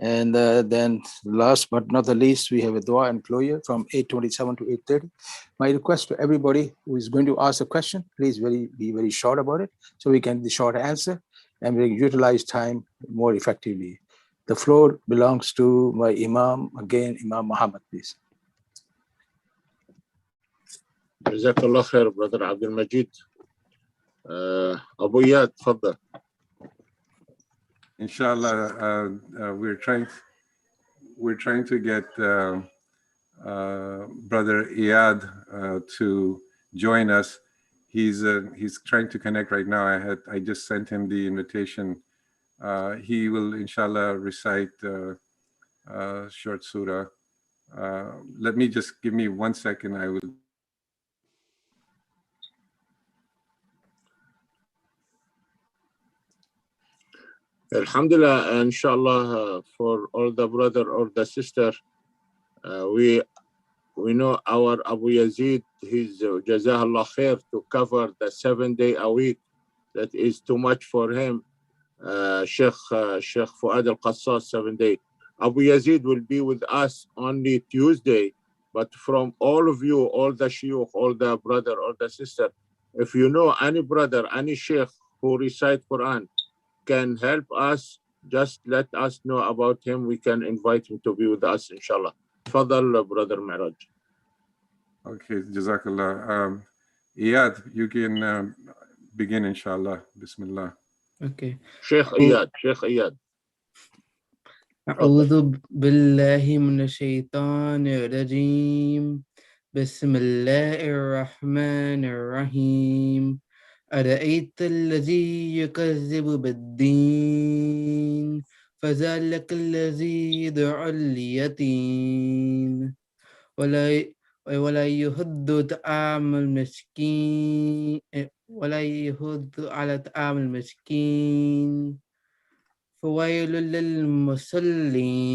And then last but not the least, we have a dua and closure from 8:27 to 8:30. My request to everybody who is going to ask a question, please be very short about it so we can the short answer and we utilize time more effectively. The floor belongs to my Imam, again, Imam Muhammad, please. Jazakallah khair, Brother Abdul Majid. Abu Iyad, tfaddal. Inshallah, we're trying to get Brother Iyad to join us. He's trying to connect right now. I just sent him the invitation. He will inshallah recite short surah. Give me 1 second. I will. Alhamdulillah, inshallah, for all the brother or the sister, we know our Abu Yazid, he's Jazakallah khair to cover the 7 day a week. That is too much for him. Sheikh Fuad al-Qassas, 7 day. Abu Yazid will be with us only Tuesday, but from all of you, all the shuyukh, all the brother or the sister, if you know any brother, any sheikh who recite Quran, can help us, just let us know about him. We can invite him to be with us, inshallah. Fadal, Brother Mi'raj. Okay, Jazakallah. Iyad, you can begin, inshallah. Bismillah. Okay. Sheikh Iyad. أعوذ بالله من الشيطان الرجيم بسم الله الرحمن الرحيم أرأيت الذي يكذب بالدين فذلك الذي يدعو اليتيم ولا يحض طعام المسكين ولا يحض على طعام المسكين فويل للمصلين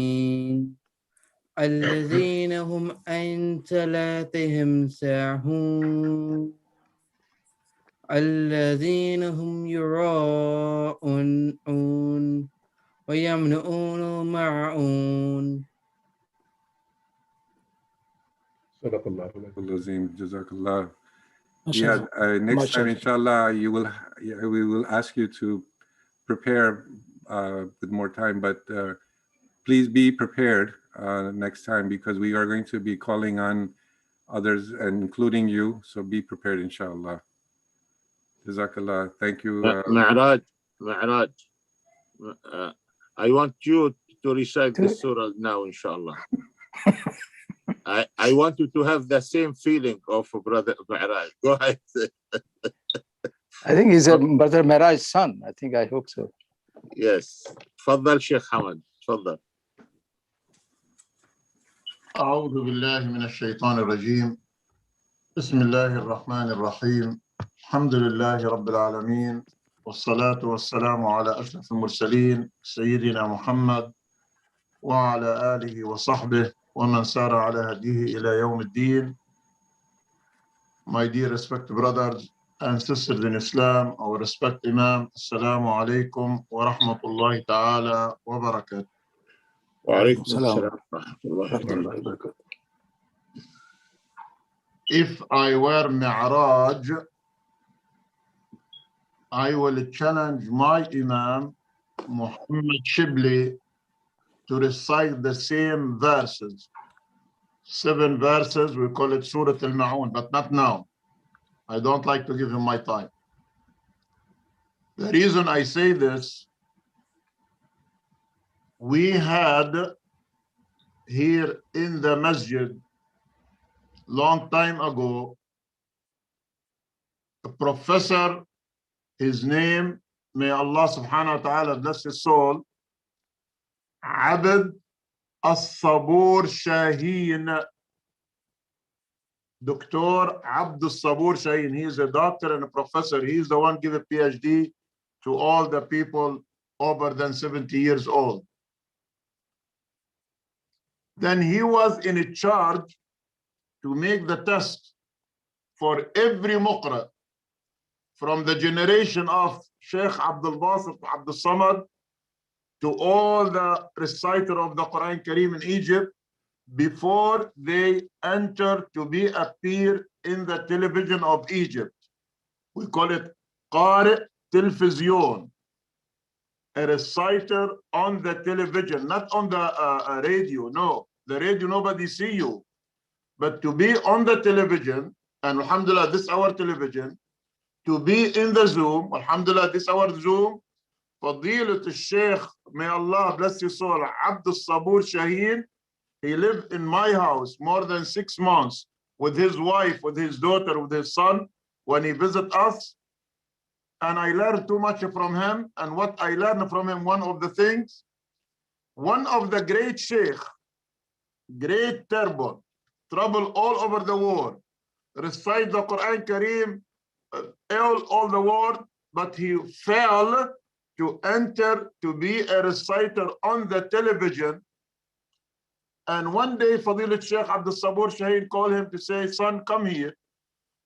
الذين هم عن صلاتهم ساهون الذين هم يراءون ويمنعون الماعون. Jazakallah. Yeah, next time, inshallah, we will ask you to prepare with more time, but please be prepared next time because we are going to be calling on others and including you. So be prepared, inshallah. Jazakallah. Thank you. Mi'raj. I want you to recite the surah now, inshallah. I want you to have the same feeling of Brother Mi'raj. Go ahead. I think he's Brother Mi'raj's son. I hope so. Yes. تفضل شيخ حمد. تفضل. أعوذ بالله من الشيطان الرجيم. بسم الله الرحمن الرحيم. الحمد لله رب العالمين والصلاة والسلام على أشرف المرسلين سيدنا محمد وعلى آله وصحبه ومن سار على هديه إلى يوم الدين. My dear respected brothers and sisters in Islam, our respect Imam, Assalamu alaikum wa rahmatullahi ta'ala wa barakatuh. Wa alaikum assalam wa rahmatullahi wa barakatuh. If I were Mi'raj, I will challenge my Imam, Muhammad Shibli, to recite the same verses. 7 verses, we call it Surah Al-Ma'un, but not now. I don't like to give him my time. The reason I say this, we had here in the masjid, long time ago, a professor, his name, may Allah subhanahu wa ta'ala bless his soul, Abd As-Sabur Shaheen. Dr. Abd As-Sabur Shaheen. He is a doctor and a professor. He is the one give a PhD to all the people over than 70 years old. Then he was in charge to make the test for every muqra from the generation of Sheikh Abdul Basit Abdul Samad to all the reciter of the Quran Kareem in Egypt before they enter to be appear in the television of Egypt. We call it Qari Televizyon, a reciter on the television, not on the radio. No, the radio, nobody see you. But to be on the television, and alhamdulillah, this is our television, to be in the Zoom, alhamdulillah, this is our Zoom, Fadilat al-Sheikh, may Allah bless his soul, Abdul Sabur Shaheen, he lived in my house more than 6 months with his wife, with his daughter, with his son, when he visit us. And I learned too much from him. And what I learned from him, one of the things, one of the great sheikh, great turban, travel all over the world, recite the Quran Kareem, all the world, but he failed to enter to be a reciter on the television. And one day, Fadilat Sheikh Abdul Sabur Shaheen called him to say, son, come here.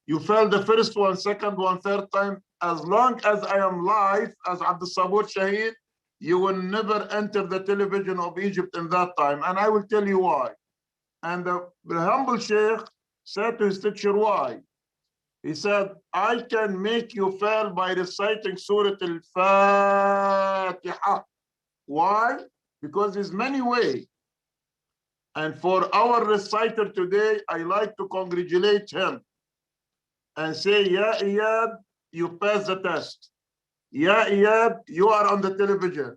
You failed the first one, second one, third time. As long as I am live as Abdul Sabur Shaheen, you will never enter the television of Egypt in that time. And I will tell you why. And the humble Sheikh said to his teacher, why? He said, I can make you fail by reciting Surah Al-Fatiha. Why? Because there's many ways. And for our reciter today, I like to congratulate him and say, Ya Iyad, you passed the test. Ya Iyad, you are on the television.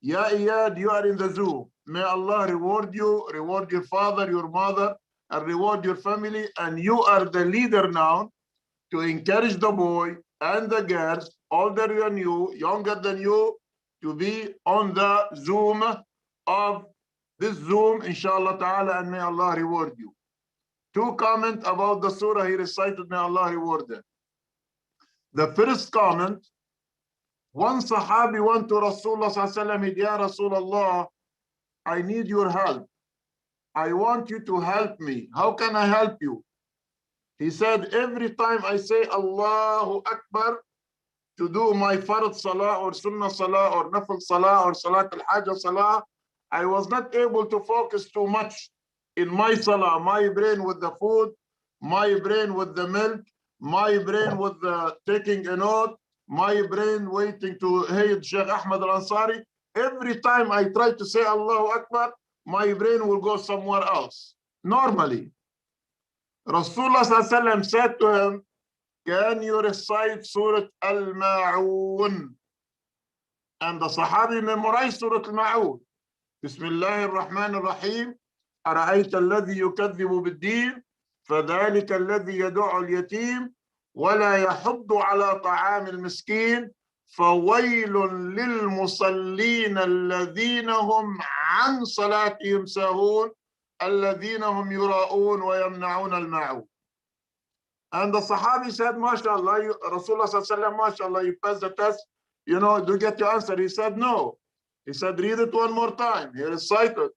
Ya Iyad, you are in the Zoom. May Allah reward you, reward your father, your mother, and reward your family. And you are the leader now to encourage the boy and the girls, older than you, younger than you, to be on the Zoom of this Zoom, inshallah ta'ala, and may Allah reward you. 2 comments about the surah he recited, may Allah reward them. The first comment, one Sahabi went to Rasulullah sallallahu alaihi wasallam, Ya Rasulullah, I need your help. I want you to help me. How can I help you? He said, every time I say Allahu Akbar to do my Fard Salah or Sunnah Salah or Nafil Salah or Salat al-Hajj Salah, I was not able to focus too much in my Salah, my brain with the food, my brain with the milk, my brain with the taking a note, my brain waiting to hear Sheikh Ahmad al-Ansari. Every time I try to say Allahu Akbar, my brain will go somewhere else. Normally, Rasulullah sallallahu alaihi wasallam said to him, can you recite Surah Al-Ma'un? And the Sahabi memorized Surah Al-Ma'un. بسم الله الرحمن الرحيم أرأيت الذي يكذب بالدين فذلك الذي يدع اليتيم ولا يحض على طعام المسكين فويل للمصلين الذين هم عن صلاتهم ساهون الذين هم يراءون ويمنعون الماعون. And the Sahabi said, MashaAllah, Rasulullah sallallahu alaihi wasallam, MashaAllah, you passed the test, you know, do you get your answer? He said, no. He said, read it one more time. He recited,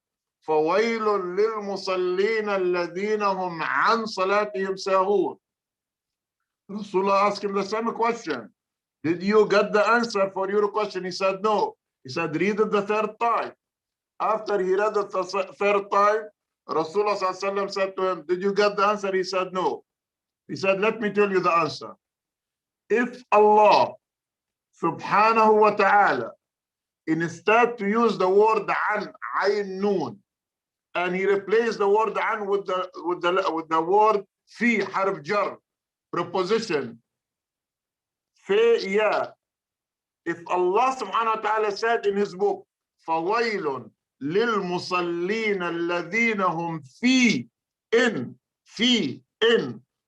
فَوَيْلٌ لِلْمُصَلِّينَ الَّذِينَ هُمْ عَنْ صَلَاتِهِمْ سَاهُونَ. Rasulullah asked him the same question. Did you get the answer for your question? He said, no. He said, read it the 3rd time. After he read it the 3rd time, Rasulullah sallallahu alaihi wasallam said to him, did you get the answer? He said, no. He said, let me tell you the answer. If Allah subhanahu wa ta'ala, instead to use the word an, ayn noon, and he replaced the word an with the word fi, harf jar, preposition, fi ya. If Allah subhanahu wa ta'ala said in his book, فَوَيْلٌ لِلْمُصَلِّينَ الَّذِينَ هُمْ fi in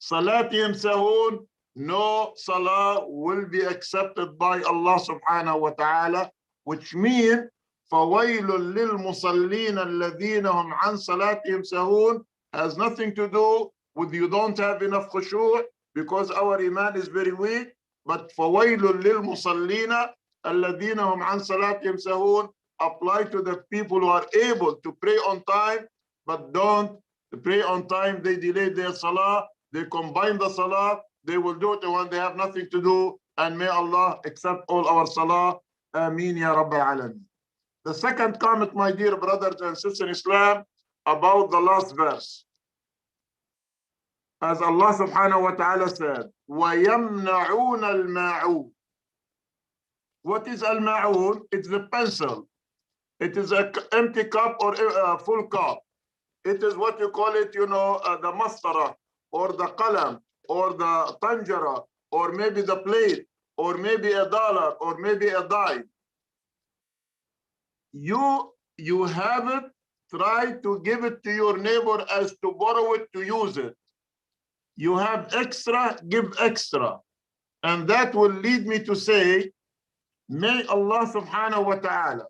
salatihim sahun, no salah will be accepted by Allah subhanahu wa ta'ala, which means فَوَيْلٌ لِلْمُصَلِّينَ الَّذِينَ هُمْ عَنْ صَلَاتِهِمْ سَهُونَ has nothing to do with you don't have enough khushu' because our iman is very weak, but فَوَيْلٌ لِلْمُصَلِّينَ الَّذِينَ هُمْ عَنْ صَلَاتِهِمْ سَهُونَ apply to the people who are able to pray on time, but don't pray on time, they delay their salah, they combine the salah, they will do it when they have nothing to do, and may Allah accept all our salah. Ameen ya Rabbal Alameen. The second comment, my dear brothers and sisters in Islam, about the last verse. As Allah subhanahu wa ta'ala said, وَيَمْنَعُونَ الْمَاعُونَ. What is al-ma'un? It's the pencil. It is an empty cup or a full cup. It is what you call it, you know, the mastara, or the qalam, or the tanjara, or maybe the plate, or maybe $1, or maybe a dime. You have it, try to give it to your neighbor as to borrow it to use it. You have extra, give extra. And that will lead me to say, may Allah subhanahu wa ta'ala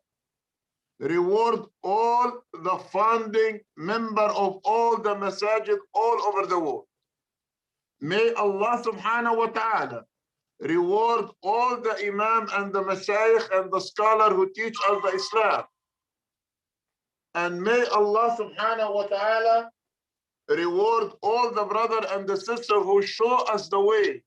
reward all the founding member of all the masajid all over the world. May Allah subhanahu wa ta'ala reward all the imam and the mashayikh and the scholar who teach us the Islam. And may Allah subhanahu wa ta'ala reward all the brother and the sister who show us the way.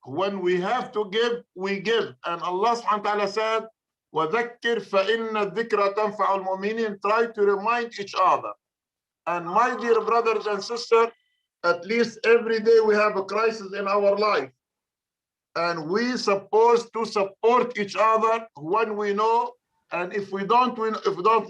When we have to give, we give. And Allah subhanahu wa ta'ala said, وَذَكِّرْ فَإِنَّ الذِّكْرَ تَنْفَعُ الْمُؤْمِنِينَ. Try to remind each other. And my dear brothers and sisters, at least every day we have a crisis in our life. And we supposed to support each other when we know. And if we don't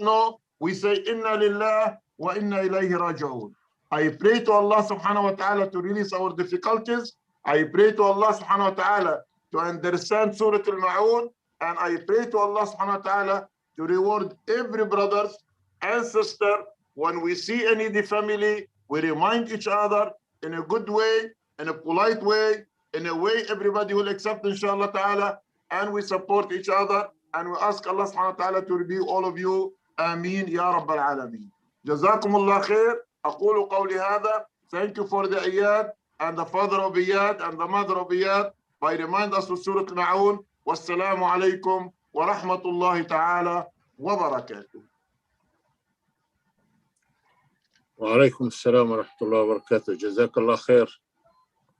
know, we say, Inna lillah wa inna ilayhi raji'un. I pray to Allah subhanahu wa ta'ala to release our difficulties. I pray to Allah subhanahu wa ta'ala to understand Surah Al-Ma'un. And I pray to Allah subhanahu wa ta'ala to reward every brothers and sister. When we see any of the family, we remind each other in a good way, in a polite way, in a way everybody will accept, inshallah ta'ala, and we support each other. And we ask Allah subhanahu wa ta'ala to review all of you. Ameen ya Rabbal Alameen. Jazakumullah khair. أقول قولي هذا. Thank you for the Iyad and the father of Iyad and the mother of Iyad by remind us of Surah Al-Ma'un. Wassalamu alaikum wa rahmatullahi ta'ala wa barakatuh. Wa alaikum assalam wa rahmatullahi wa barakatuh. Jazakallah khair.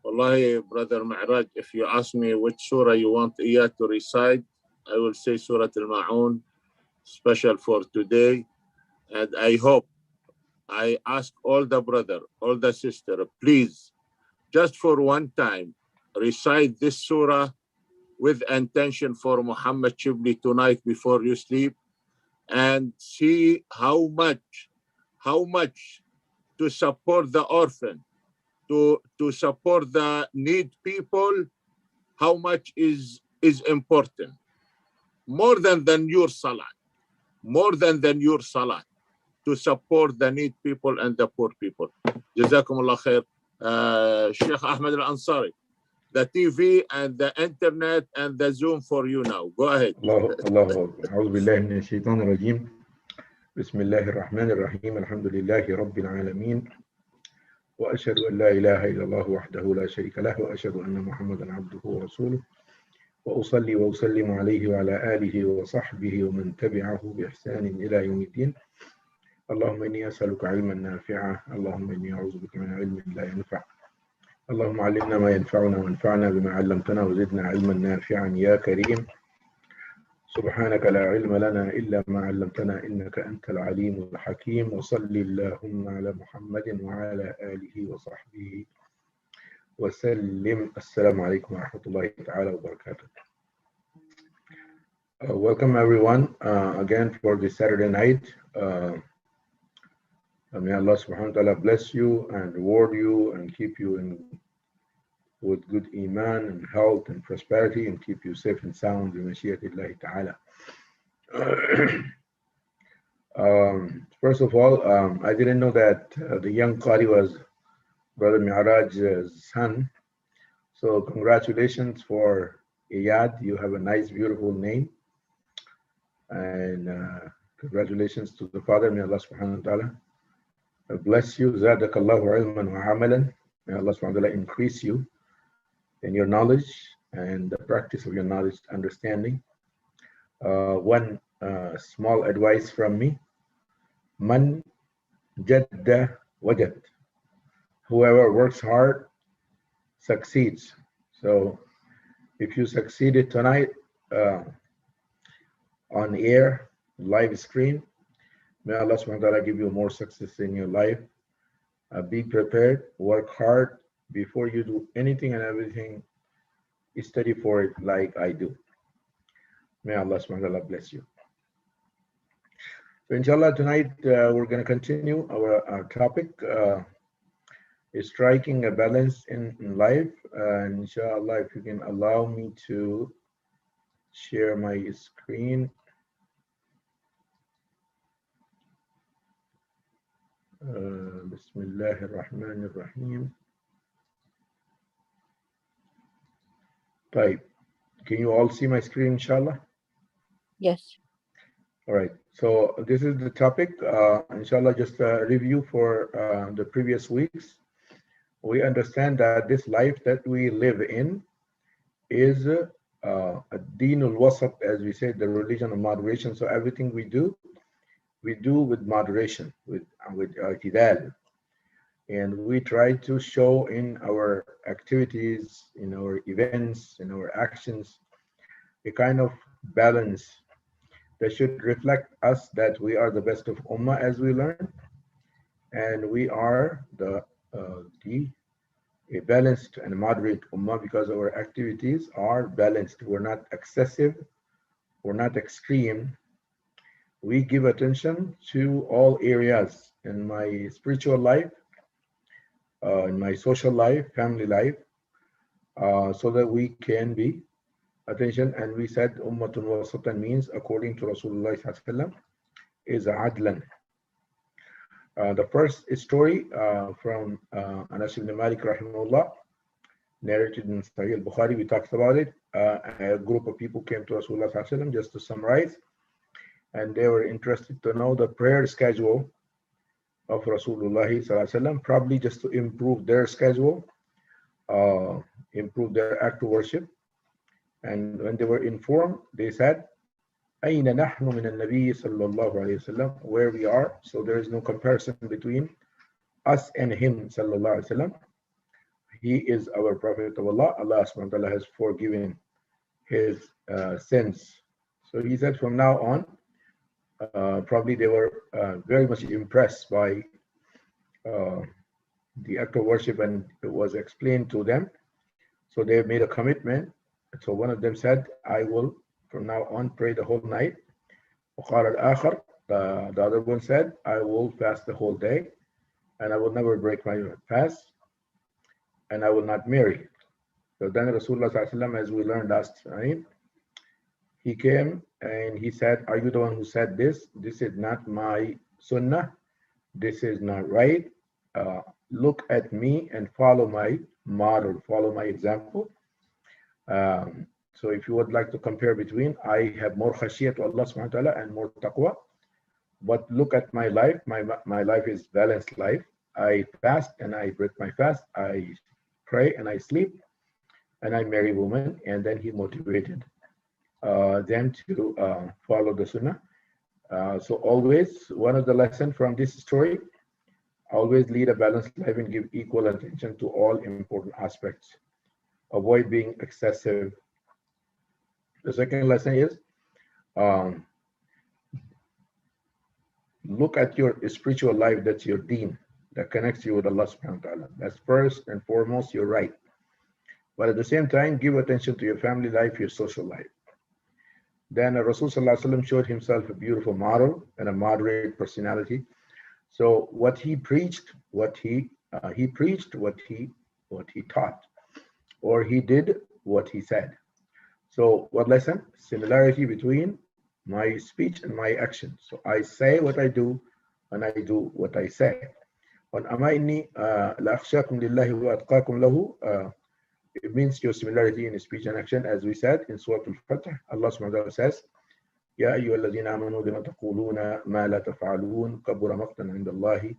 Wallahi, Brother Ma'raj, if you ask me which surah you want Iyad to recite, I will say Surah Al-Ma'un, special for today. And I hope, I ask all the brother, all the sister, please, just for one time, recite this surah with intention for Muhammad Shibli tonight before you sleep, and see how much to support the orphan, to support the need people, how much is important. More than your salah, to support the need people and the poor people. Jazakumullah khair. Sheikh Ahmad Al-Ansari, the TV and the internet and the Zoom for you now. Go ahead. الله أعوذ بالله من الشيطان الرجيم. بسم الله الرحمن الرحيم. الحمد لله رب العالمين. وأشهد أن لا إله إلا الله وحده لا شريك له وأشهد أن محمدا عبده ورسوله وأصلي وأسلم عليه وعلى آله وصحبه ومن تبعه بإحسان إلى يوم الدين. اللهم إني أسألك علما نافعا. اللهم إني أعوذ بك من علم لا ينفع. اللهم علمنا ما ينفعنا وانفعنا بما علمتنا وزدنا علما نافعا يا كريم. سبحانك لا علم لنا إلا ما علمتنا إنك أنت العليم الحكيم. وصل اللهم على محمد وعلى آله وصحبه وسلم. السلام عليكم ورحمة الله تعالى وبركاته. Welcome everyone again for this Saturday night. May Allah subhanahu wa ta'ala bless you and reward you and keep you with good iman and health and prosperity and keep you safe and sound in Mashiatillahi ta'ala. First of all, I didn't know that the young Qari was Brother Mi'raj's son. So congratulations for Iyad. You have a nice, beautiful name. And congratulations to the father. May Allah subhanahu wa ta'ala bless you. Zadakallahu ilman wa amalan. May Allah subhanahu wa ta'ala increase you in your knowledge and the practice of your knowledge, understanding. One small advice from me. Man jadda wajad. Whoever works hard succeeds. So if you succeeded tonight, on air, live stream. May Allah subhanahu wa ta'ala give you more success in your life. Be prepared, work hard before you do anything and everything. Study for it like I do. May Allah subhanahu wa ta'ala bless you. So inshallah, tonight we're going to continue our topic, is striking a balance in life. And inshallah, if you can allow me to share my screen. Bismillahir Rahmanir Rahim. Right. Can you all see my screen, inshallah? Yes. All right. So this is the topic. Inshallah, just a review for the previous weeks. We understand that this life that we live in is a dinul wasat, as we say, the religion of moderation. So everything we do with moderation, with i'tidal. And we try to show in our activities, in our events, in our actions, a kind of balance that should reflect us that we are the best of ummah as we learn, and we are a balanced and moderate ummah because our activities are balanced. We're not excessive, we're not extreme. We give attention to all areas in my spiritual life, in my social life, family life, so that we can be attention. And we said ummatun wasatan means, according to Rasulullah sallallahu is adlan. The first story from Anas ibn Malik rahimahullah, narrated in Sahih al-Bukhari, we talked about it. A group of people came to Rasulullah sallallahu, just to summarize, and they were interested to know the prayer schedule of Rasulullah sallallahu, probably just to improve their schedule, improve their act of worship. And when they were informed, they said, أين نحن من النبي صلى الله عليه وسلم, where we are. So there is no comparison between us and him صلى الله عليه وسلم. He is our Prophet of Allah. Allah subhanahu wa ta'ala has forgiven his sins. So he said from now on, probably they were very much impressed by the act of worship, and it was explained to them. So they made a commitment. So one of them said, I will from now on pray the whole night. The other one said, I will fast the whole day, and I will never break my fast, and I will not marry. So then Rasulullah, as we learned last time, he came and he said, are you the one who said this? This is not my sunnah. This is not right. Look at me and follow my model, follow my example. So if you would like to compare between, I have more khashiyat to Allah subhanahu wa ta'ala and more taqwa. But look at my life. My life is balanced life. I fast and I break my fast. I pray and I sleep, and I marry women. And then he motivated them to follow the sunnah. So always, one of the lessons from this story, always lead a balanced life and give equal attention to all important aspects. Avoid being excessive. The second lesson is, look at your spiritual life, that's your deen, that connects you with Allah subhanahu wa ta'ala. That's first and foremost your right. But at the same time, give attention to your family life, your social life. Then Rasul sallallahu alaihi wasallam showed himself a beautiful model and a moderate personality. So what he preached, what he taught, or he did what he said. So what lesson? Similarity between my speech and my action. So I say what I do, and I do what I say. On Ama inni la'akhshakum lillahi wa atqakum lahu, it means your similarity in speech and action, as we said in Surah Al-Fatih. Allah subhanahu wa ta'ala says, Ya ayyuhalladhina amanu lima taquluna ma la taf'alun kabura maqtan 'inda Allahi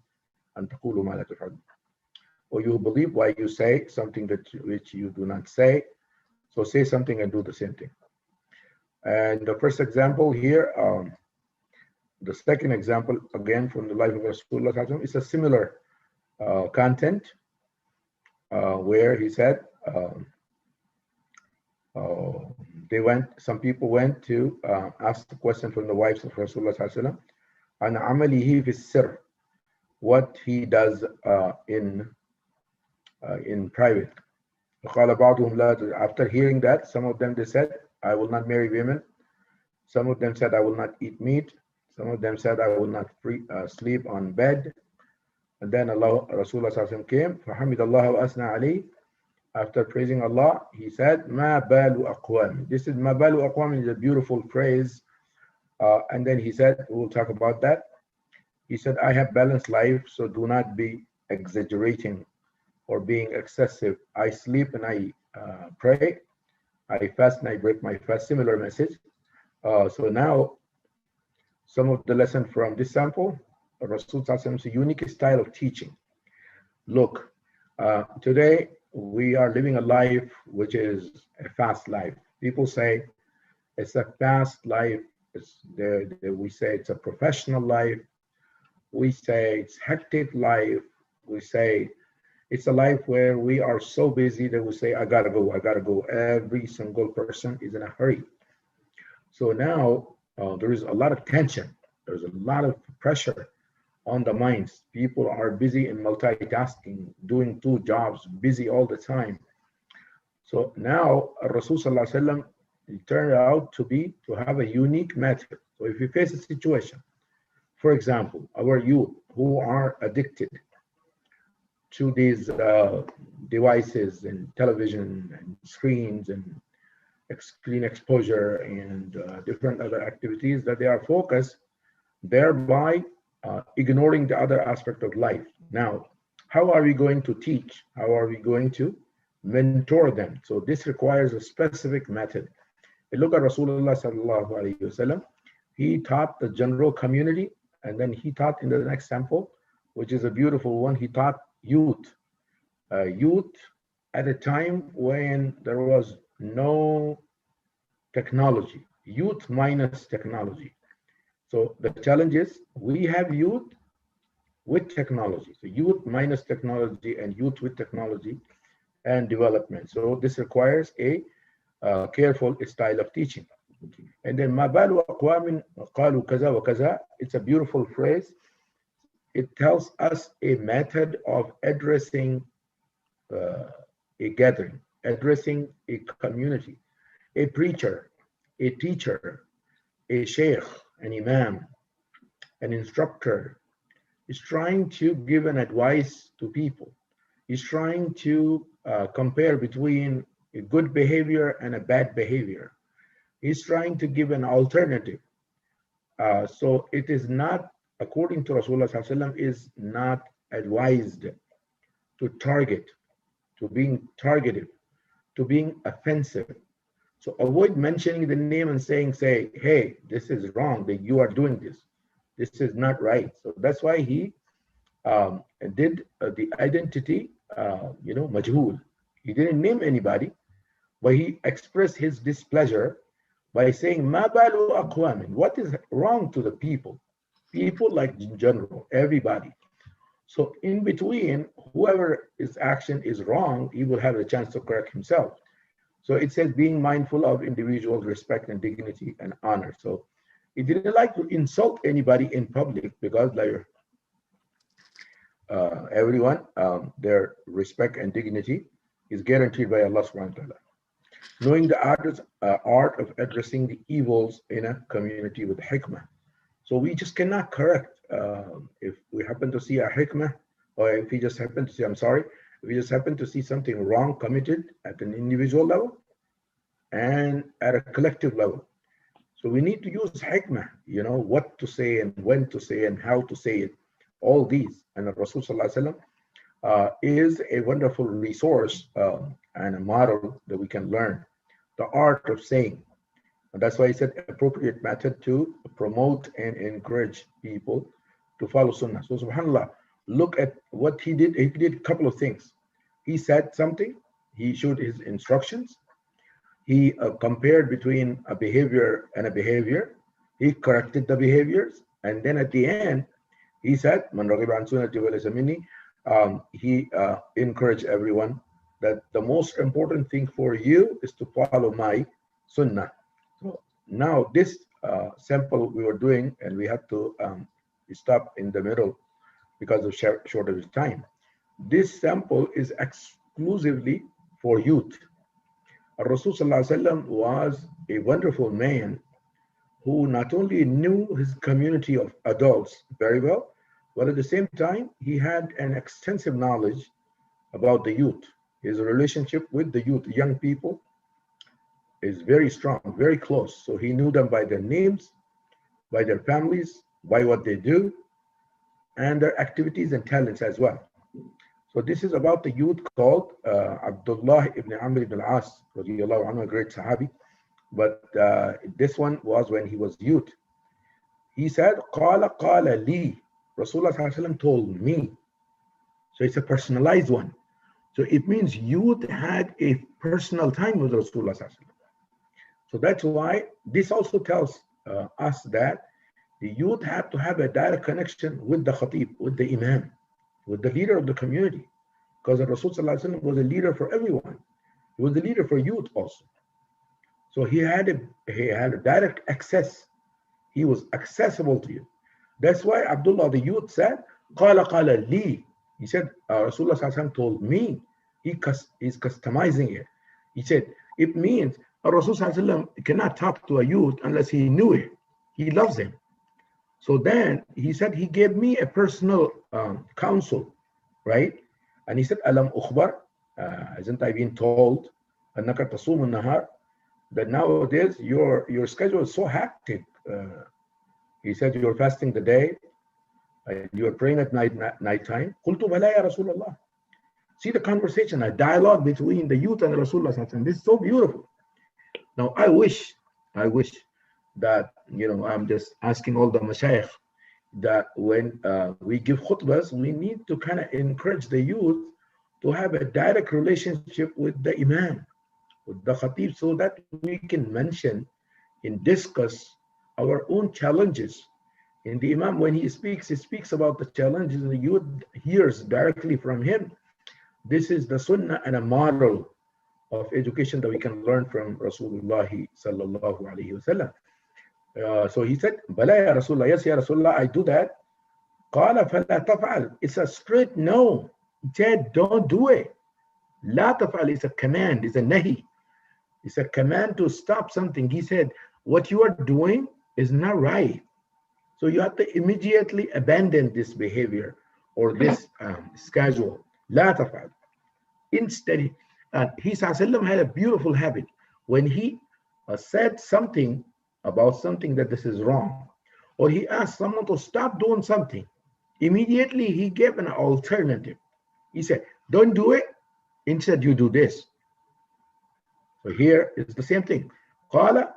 an taqulu ma la taf'alun. Or you believe, why you say something which you do not say. So say something and do the same thing. And the first example here, the second example, again from the life of Rasulullah, is a similar content where he said, some people went to ask the question from the wives of Rasulullah sallallahu alaihi wasallam, an amalihi fi sirr, what he does in private. After hearing that, some of them, they said, I will not marry women. Some of them said, I will not eat meat. Some of them said, I will not sleep on bed. And then Rasulullah sallallahu alaihi wasallam came, فَحَمِدَ wa asna alayhi. After praising Allah, he said, "Ma balu aqwam." This is "ma balu aqwam" is a beautiful phrase. And then he said, we'll talk about that. He said, I have balanced life, so do not be exaggerating or being excessive. I sleep and I pray. I fast and I break my fast. Similar message. So now, some of the lesson from this sample, Rasul sallallahu alaihi wasallam's unique style of teaching. Look, today, we are living a life which is a fast life. People say it's a fast life. We say it's a professional life. We say it's hectic life. We say it's a life where we are so busy that we say, I gotta go, I gotta go. Every single person is in a hurry. So now there is a lot of tension. There's a lot of pressure on the minds. People are busy in multitasking, doing 2 jobs, busy all the time. So now Rasul sallallahu alaihi wasallam, it turned out to have a unique method. So if you face a situation, for example, our youth who are addicted to these devices and television and screens and screen exposure and different other activities, that they are focused, thereby ignoring the other aspect of life. Now, how are we going to teach? How are we going to mentor them? So this requires a specific method. Look at Rasulullah sallallahu alaihi wasallam. He taught the general community, and then he taught in the next sample, which is a beautiful one. He taught youth. Youth at a time when there was no technology. Youth minus technology. So the challenge is we have youth with technology. So youth minus technology and youth with technology and development. So this requires a careful style of teaching. And then "ma balu aqwamin qalu kaza wa kaza," it's a beautiful phrase. It tells us a method of addressing a gathering, addressing a community, a preacher, a teacher, a sheikh, an imam, an instructor is trying to give an advice to people. He's trying to compare between a good behavior and a bad behavior. He's trying to give an alternative. So it is not, according to Rasulullah sallallahu alaihi wasallam, is not advised to target, to being targeted, to being offensive. So avoid mentioning the name and say, hey, this is wrong, that you are doing this. This is not right. So that's why he did the identity, majhul. He didn't name anybody, but he expressed his displeasure by saying, "Ma balu aqwamin," what is wrong to the people? People like in general, everybody. So in between, whoever his action is wrong, he will have a chance to correct himself. So it says being mindful of individual respect and dignity and honor. So he didn't like to insult anybody in public because everyone, their respect and dignity is guaranteed by Allah subhanahu wa ta'ala. Knowing the art of addressing the evils in a community with hikmah. So we just cannot correct if we happen to see a hikmah, or if we just happen to see, if we just happen to see something wrong committed at an individual level and at a collective level. So we need to use hikmah, what to say and when to say and how to say it, all these. And the Rasul sallallahu alaihi wasallam is a wonderful resource and a model that we can learn, the art of saying. And that's why he said appropriate method to promote and encourage people to follow sunnah. So subhanAllah, look at what he did. He did a couple of things. He said something, he showed his instructions, he compared between a behavior and a behavior, he corrected the behaviors, and then at the end, he said, "Man raghiba an sunnati walaysa minni," he encouraged everyone that the most important thing for you is to follow my sunnah. So now this sample we were doing, and we had to stop in the middle because of shortage of time. This sample is exclusively for youth. Rasul Sallallahu Alaihi Wasallam was a wonderful man who not only knew his community of adults very well, but at the same time, he had an extensive knowledge about the youth. His relationship with the youth, young people, is very strong, very close. So he knew them by their names, by their families, by what they do, and their activities and talents as well. So this is about the youth called Abdullah ibn Amr ibn al-As, radiallahu anhu, a great Sahabi. But this one was when he was youth. He said, Qala qala li. Rasulullah Sallallahu Alaihi Wasallam told me. So it's a personalized one. So it means youth had a personal time with Rasulullah Sallallahu Alaihi Wasallam. So that's why this also tells us that the youth have to have a direct connection with the khatib, with the imam, with the leader of the community. Because the Rasul Sallallahu Alaihi Wasallam was a leader for everyone. He was a leader for youth also. So he had a direct access. He was accessible to you. That's why Abdullah the youth said, Qala qala li. He said, Rasulullah Sallallahu Alaihi Wasallam told me. He's customizing it. He said, it means Rasul Sallallahu Alaihi Wasallam cannot talk to a youth unless he knew it. He loves him. So then he said, he gave me a personal counsel, right? And he said, Alam ukhbar, hasn't I been told, annaka tasum an-nahar, that nowadays your schedule is so hectic. He said, you're fasting the day, and you're praying at nighttime. Qultu bala ya Rasulullah. See the conversation, a dialogue between the youth and Rasulullah. This is so beautiful. Now I wish that, I'm just asking all the mashayikh that when we give khutbahs, we need to kind of encourage the youth to have a direct relationship with the imam, with the khatib, so that we can mention and discuss our own challenges. And the imam, when he speaks about the challenges, and the youth hears directly from him. This is the sunnah and a model of education that we can learn from Rasulullah sallallahu alaihi wasallam. So he said, Bala ya Rasulullah, yes ya Rasulullah, I do that. Qala fala taf'al. It's a straight no. He said, don't do it. La taf'al is a command, it's a nahi. It's a command to stop something. He said, what you are doing is not right. So you have to immediately abandon this behavior or this schedule. La taf'al. Instead, he sallallahu had a beautiful habit. When he said something about something that this is wrong, or he asked someone to stop doing something, immediately he gave an alternative. He said, don't do it, instead you do this. So here is the same thing. Qala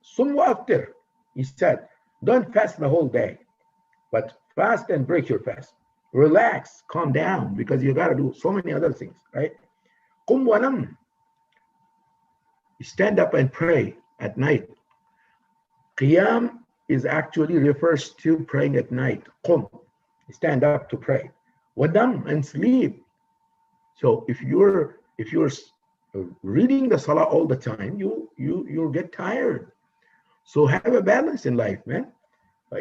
sum wa aftir. He said, don't fast the whole day, but fast and break your fast. Relax, calm down, because you got to do so many other things, right? Qum wa nam. Stand up and pray at night. Qiyam is actually refers to praying at night. Qum, stand up to pray. Wadam, and sleep. So if you're reading the salah all the time, you'll get tired. So have a balance in life, man.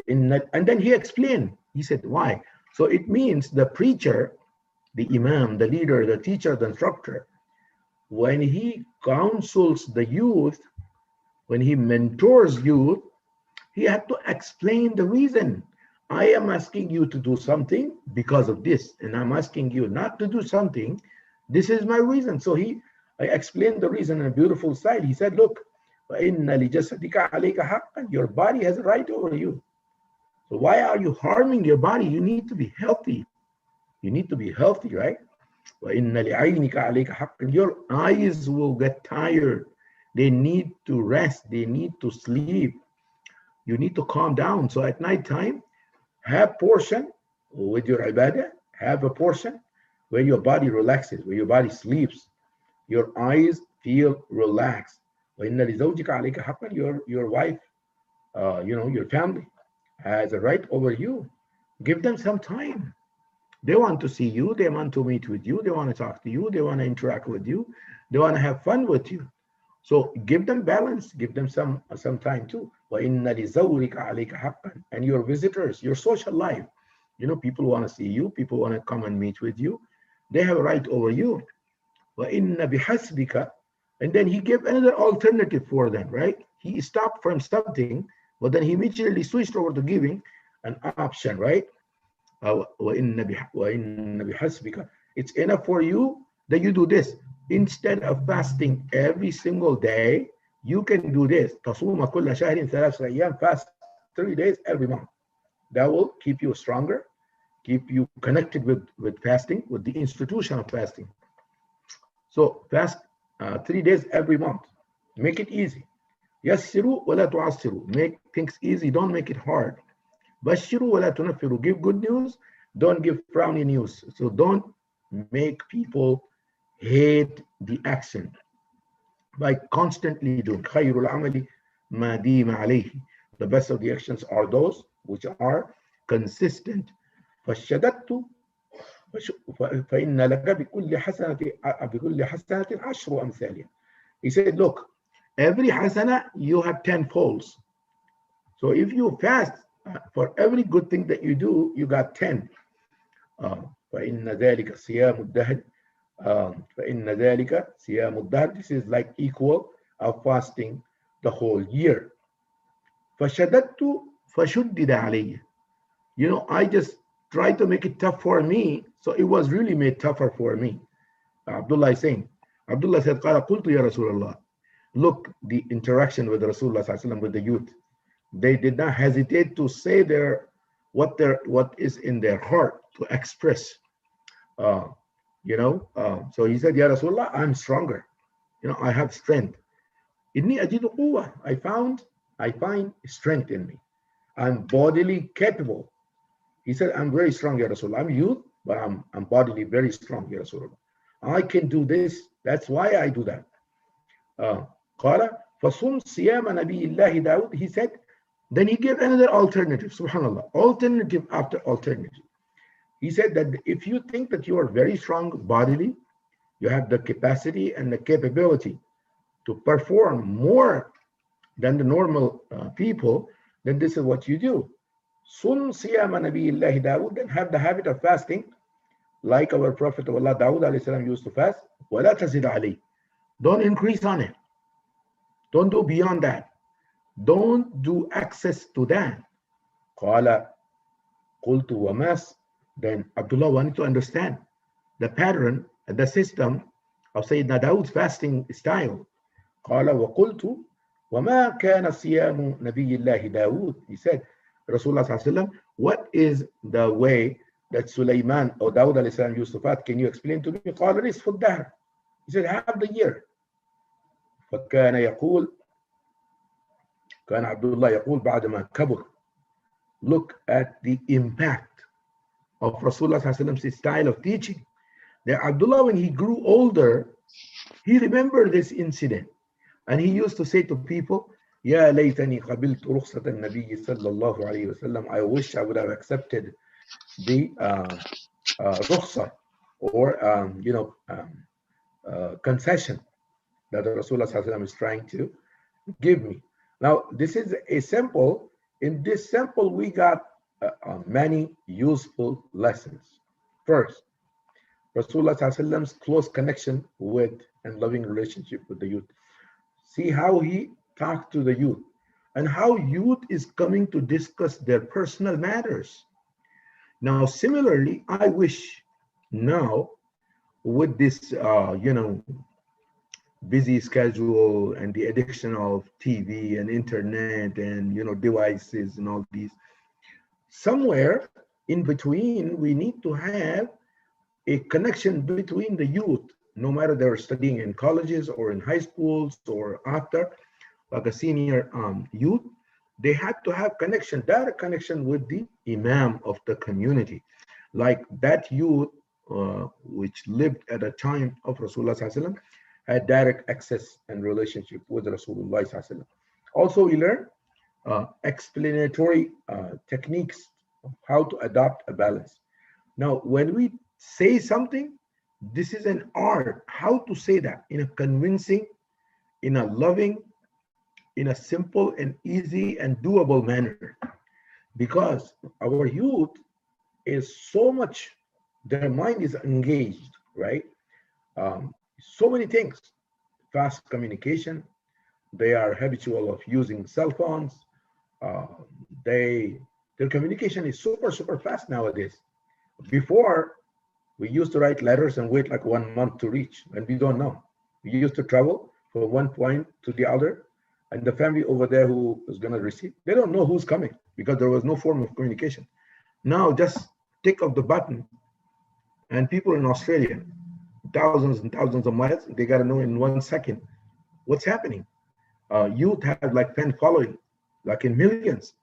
And then he explained. He said, why? So it means the preacher, the imam, the leader, the teacher, the instructor, when he counsels the youth, when he mentors youth, he had to explain the reason. I am asking you to do something because of this, and I'm asking you not to do something. This is my reason. So I explained the reason in a beautiful style. He said, look, your body has a right over you. So why are you harming your body? You need to be healthy. You need to be healthy, right? Your eyes will get tired. They need to rest. They need to sleep. You need to calm down. So at night time, have portion with your ibadah. Have a portion where your body relaxes, where your body sleeps. Your eyes feel relaxed. Your wife, your family has a right over you. Give them some time. They want to see you. They want to meet with you. They want to talk to you. They want to interact with you. They want to have fun with you. So give them balance, give them some time too. وَإِنَّ لِزَوْرِكَ عَلَيْكَ حَقًّا. And your visitors, your social life, you know, people want to see you, people want to come and meet with you. They have a right over you. وَإِنَّ بِحَسْبِكَ. And then he gave another alternative for them, right? He stopped from something, but then he immediately switched over to giving an option, right? وَإِنَّ بِحَسْبِكَ. It's enough for you that you do this. Instead of fasting every single day, you can do this. تَصُومَ كُلَّ شَهْرٍ 3 أيام. Fast 3 days every month. That will keep you stronger, keep you connected with fasting, with the institution of fasting. So fast 3 days every month. Make it easy. يَسِّرُوا وَلَا تُعَسِّرُوا. Make things easy, don't make it hard. بَشِّرُوا وَلَا تُنَفِّرُوا. Give good news, don't give frowny news. So don't make people hate the action by constantly doing. خَيْرُ الْعَمَلِ مَا دِيمَ عَلَيْهِ. The best of the actions are those which are consistent. فَالشَّدَدْتُ فَإِنَّ لَكَ بِكُلِّ حَسَنَةٍ عَشْرُ أَمْثَالِهَا. He said, look, every hasana you have 10 folds. So if you fast for every good thing that you do, you got 10. فَإِنَّ ذَلِكَ صِيَامُ الدَّهْرِ. فَإِنَّ ذَلِكَ صِيَامُ الدَّهْرِ. This is like equal of fasting the whole year. فَشَدَدْتُ فَشُدِّدَ عَلَيَّ. You know, I just tried to make it tough for me, so it was really made tougher for me. Abdullah is saying, Abdullah said, قَالَ قُلْتُ يَا رَسُولَ اللَّهِ. Look, the interaction with Rasulullah with the youth. They did not hesitate to say what is in their heart, to express. So he said, Ya Rasulullah, I'm stronger. You know, I have strength. Inni ajidu quwwa. I find strength in me. I'm bodily capable. He said, I'm very strong, Ya Rasulullah. I'm youth, but I'm bodily very strong, Ya Rasulullah. I can do this. That's why I do that. قال فصم صيام نبي الله داود. He said, then he gave another alternative, subhanallah, alternative after alternative. He said that if you think that you are very strong bodily, you have the capacity and the capability to perform more than the normal people, then this is what you do. Sum siyama nabiyillahi Dawood, then have the habit of fasting like our Prophet of Allah Dawood alayhi salam used to fast. Wala tazid alayh. Don't increase on it. Don't do beyond that. Don't do access to that. Qala qultu wa mas. Then Abdullah wanted to understand the pattern, the system of Sayyidina Dawood's fasting style. Qala wa qultu wa ma kana siyamu nabiyillahi Dawood. He said, Rasulullah sallallahu alaihi wasallam, what is the way that Sulaiman or Dawood alayhi salam used to fast? Can you explain to me? Qala nisfu ad-dahr. He said, half the year. فكان يقول كان عبد الله يقول بعدما كبر. Look at the impact of Rasulullah's style of teaching. That Abdullah, when he grew older, he remembered this incident, and he used to say to people, "Ya laytani qabiltu rukhsat an-nabiy sallallahu alayhi wasallam." I wish I would have accepted the rukhsah, or concession that the Rasulullah is trying to give me. Now, this is a sample. In this sample, we got many useful lessons. First, Rasulullah's close connection with and loving relationship with the youth. See how he talked to the youth and how youth is coming to discuss their personal matters. Now, similarly, I wish now with this, busy schedule and the addiction of TV and internet and devices and all these, somewhere in between we need to have a connection between the youth, no matter they're studying in colleges or in high schools or after, like a senior youth. They had to have connection, direct connection with the imam of the community, like that youth which lived at a time of Rasulullah had direct access and relationship with Rasulullah. Also, we learn explanatory techniques of how to adopt a balance. Now, when we say something, this is an art, how to say that in a convincing, in a loving, in a simple and easy and doable manner. Because our youth is so much, their mind is engaged, right? So many things, fast communication, they are habitual of using cell phones. Their communication is super fast nowadays. Before, we used to write letters and wait like 1 month to reach, and we don't know. We used to travel from one point to the other, and the family over there who is going to receive, they don't know who's coming because there was no form of communication. Now, just tick of the button, and people in Australia, thousands and thousands of miles, they got to know in 1 second what's happening. Youth have like fan following, like in millions,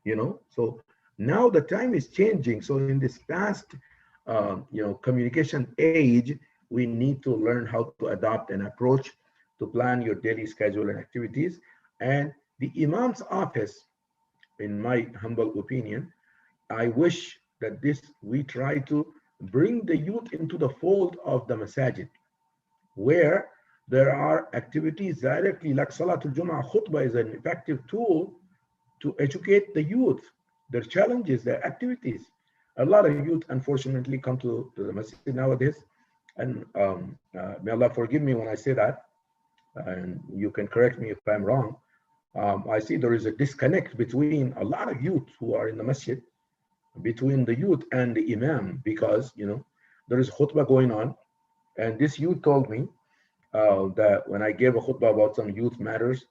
you know. So now the time is changing. So in this fast, communication age, we need to learn how to adopt an approach to plan your daily schedule and activities. And the Imam's office, in my humble opinion, I wish that we try to bring the youth into the fold of the masajid, where there are activities directly, like Salatul Jum'ah khutbah is an effective tool to educate the youth, their challenges, their activities. A lot of youth, unfortunately, come to the masjid nowadays, and may Allah forgive me when I say that, and you can correct me if I'm wrong. I see there is a disconnect between a lot of youth who are in the masjid, between the youth and the imam, because there is khutbah going on, and this youth told me that when I gave a khutbah about some youth matters,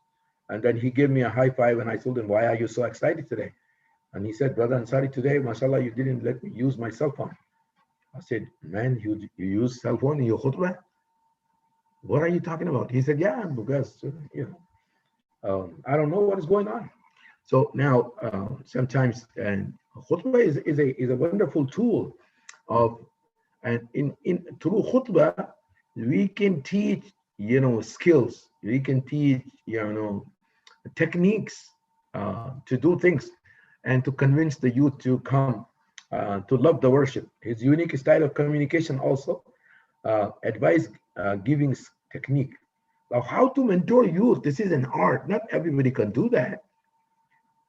and then he gave me a high five, and I told him, why are you so excited today? And he said, Brother Ansari, today, mashallah, you didn't let me use my cell phone. I said, man, you use cell phone in your khutbah? What are you talking about? He said, yeah, because, I don't know what is going on. So now, sometimes, and khutbah is a wonderful tool of, and through khutbah, we can teach, skills. We can teach, techniques to do things, and to convince the youth to come to love the worship. His unique style of communication also, advice giving technique. Now, how to mentor youth, this is an art. Not everybody can do that.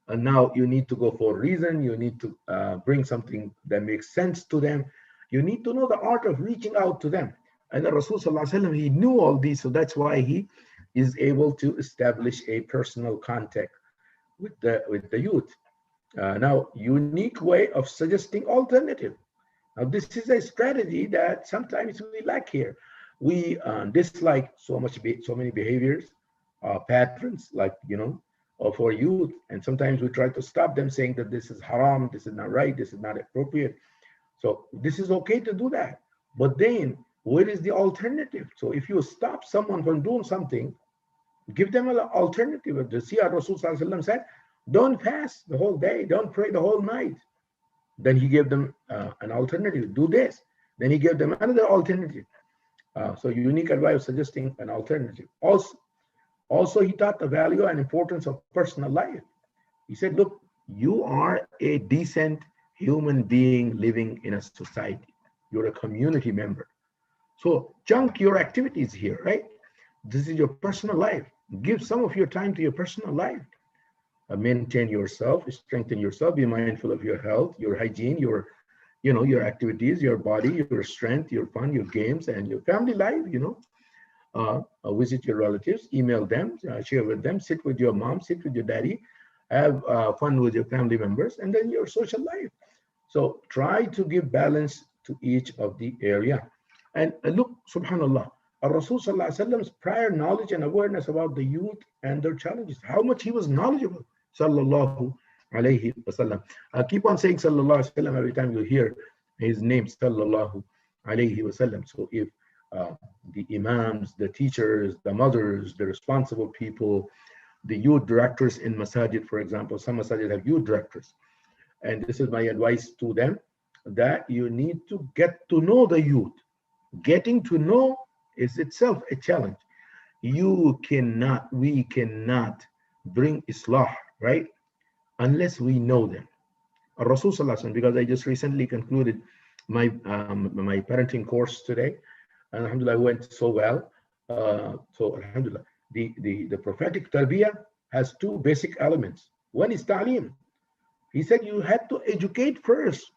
And now you need to go for a reason. You need to bring something that makes sense to them. You need to know the art of reaching out to them. And the Rasul Sallallahu Alaihi Wasallam, he knew all these, so that's why he is able to establish a personal contact with the youth. Now, unique way of suggesting alternative. Now, this is a strategy that sometimes we lack here. We dislike so many behaviors, patterns, like, for youth. And sometimes we try to stop them, saying that this is haram, this is not right, this is not appropriate. So this is okay to do that. But then, what is the alternative? So if you stop someone from doing something, give them an alternative. The Siyah Rasul Sallallahu Alaihi Wasallam said, don't fast the whole day, don't pray the whole night. Then he gave them an alternative, do this. Then he gave them another alternative. So unique advice of suggesting an alternative. Also, he taught the value and importance of personal life. He said, look, you are a decent human being living in a society. You're a community member. So chunk your activities here, right? This is your personal life. Give some of your time to your personal life. Maintain yourself, strengthen yourself, be mindful of your health, your hygiene, your activities, your body, your strength, your fun, your games, and your family life, visit your relatives, email them, share with them, sit with your mom, sit with your daddy, have fun with your family members, and then your social life. So try to give balance to each of the area. And look, subhanAllah, Rasul Sallallahu Alaihi Wasallam's prior knowledge and awareness about the youth and their challenges, how much he was knowledgeable, Sallallahu Alaihi Wasallam. Keep on saying Sallallahu Alaihi Wasallam every time you hear his name, Sallallahu Alaihi Wasallam. So if the imams, the teachers, the mothers, the responsible people, the youth directors in masajid, for example, some masajid have youth directors. And this is my advice to them, that you need to get to know the youth. Getting to know is itself a challenge. We cannot bring Islah, right, unless we know them. Rasul Sallallahu Alaihi Wasallam, because I just recently concluded my parenting course today, and alhamdulillah, went so well. So alhamdulillah, the prophetic tarbiyah has two basic elements. One is ta'lim. He said you had to educate first,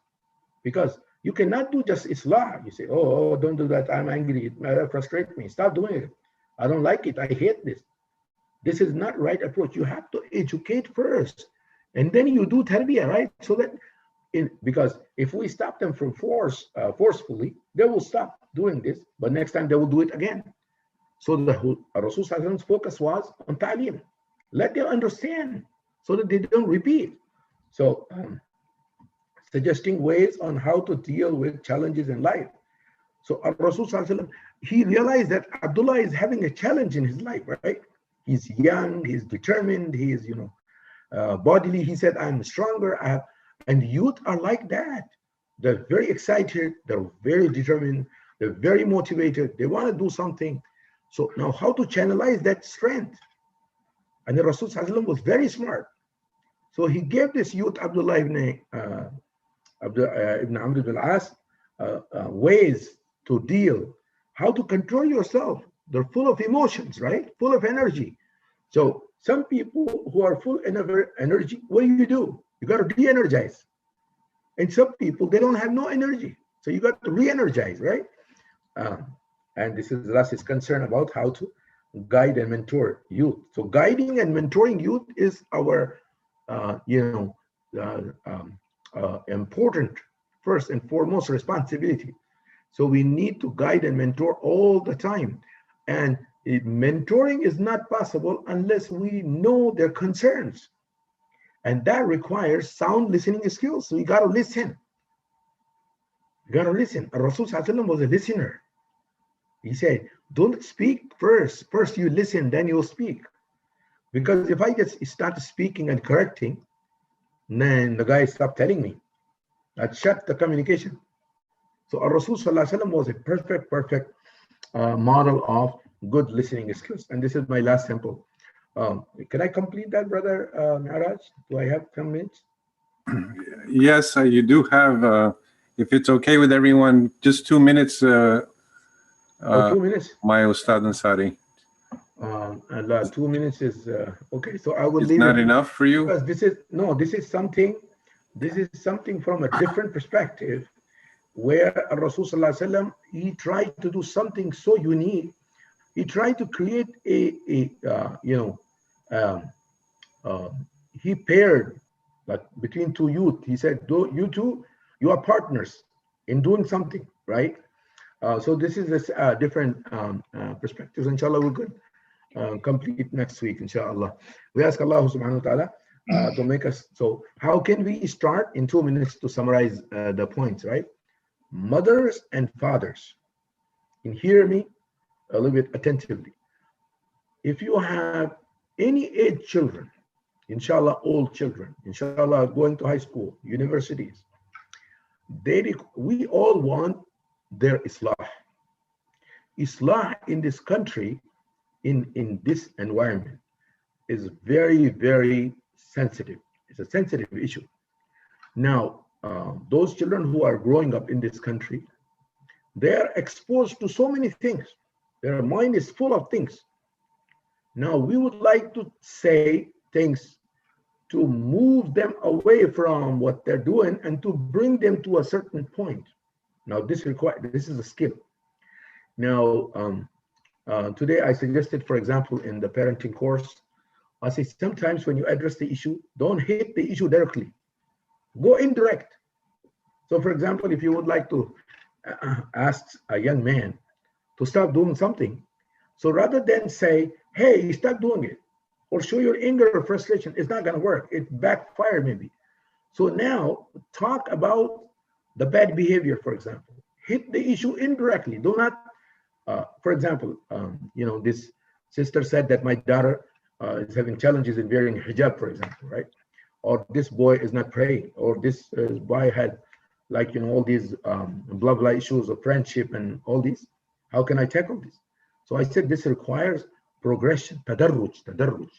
because you cannot do just islah. You say, oh, don't do that. I'm angry. It frustrates me. Stop doing it. I don't like it. I hate this. This is not right approach. You have to educate first, and then you do tarbiyah, right? So that, because if we stop them from forcefully, they will stop doing this, but next time they will do it again. So the Rasul Sallallahu Alaihi Wasallam's focus was on ta'lim. Let them understand so that they don't repeat. So suggesting ways on how to deal with challenges in life. So Rasul Sallallahu Alaihi Wasallam, he realized that Abdullah is having a challenge in his life, right? He's young, he's determined, he is, bodily, he said, I'm stronger. And youth are like that. They're very excited, they're very determined, they're very motivated, they want to do something. So now how to channelize that strength? And the Rasul Sallallahu Alaihi Wasallam was very smart. So he gave this youth, Abdullah ibn Amr ibn al-As, ways to deal, how to control yourself. They're full of emotions, right? Full of energy. So some people who are full of energy, what do? You got to de-energize. And some people, they don't have no energy. So you got to re-energize, right? And this is Ras's concern about how to guide and mentor youth. So guiding and mentoring youth is our, important, first and foremost responsibility. So we need to guide and mentor all the time. And mentoring is not possible unless we know their concerns. And that requires sound listening skills. So you got to listen. You got to listen. Rasul Sallallahu Alaihi Wasallam was a listener. He said, don't speak first. First you listen, then you'll speak. Because if I just start speaking and correcting, then the guy stopped telling me. That shut the communication. So our Rasul Sallallahu Alaihi Wasallam was a perfect model of good listening skills. And this is my last sample. Can I complete that, brother Mi'raj? Do I have 10 minutes? Yes, you do have, if it's okay with everyone, just 2 minutes. 2 minutes? My Ustadh Ansari. And 2 minutes is, okay, so I will it's leave not it. enough for you? Because this is something from a different perspective, where Rasul Sallallahu Alaihi Wasallam, he tried to do something so unique. He tried to create he paired between two youth. He said, you two, you are partners in doing something, right? So this is a different perspectives. Inshallah, we could complete next week, inshallah. We ask Allah subhanahu wa ta'ala to make us, so how can we start in 2 minutes to summarize the points, right? Mothers and fathers, and hear me a little bit attentively. If you have any age children, inshallah, old children, inshallah, going to high school, universities, we all want their islah. Islah in this country, in this environment, is very, very sensitive. It's a sensitive issue. Now, those children who are growing up in this country, they are exposed to so many things. Their mind is full of things. Now, we would like to say things to move them away from what they're doing and to bring them to a certain point. Now, this is a skill. Now, today I suggested, for example, in the parenting course, I say sometimes when you address the issue, don't hit the issue directly. Go indirect. So, for example, if you would like to ask a young man to stop doing something, so rather than say, hey, stop doing it, or show your anger or frustration, it's not going to work. It backfired maybe. So now talk about the bad behavior, for example. Hit the issue indirectly. Do not, for example, this sister said that my daughter is having challenges in wearing hijab, for example, right? Or this boy is not praying, or this boy had all these blah, blah issues of friendship and all these. How can I tackle this? So I said this requires progression, tadarruj.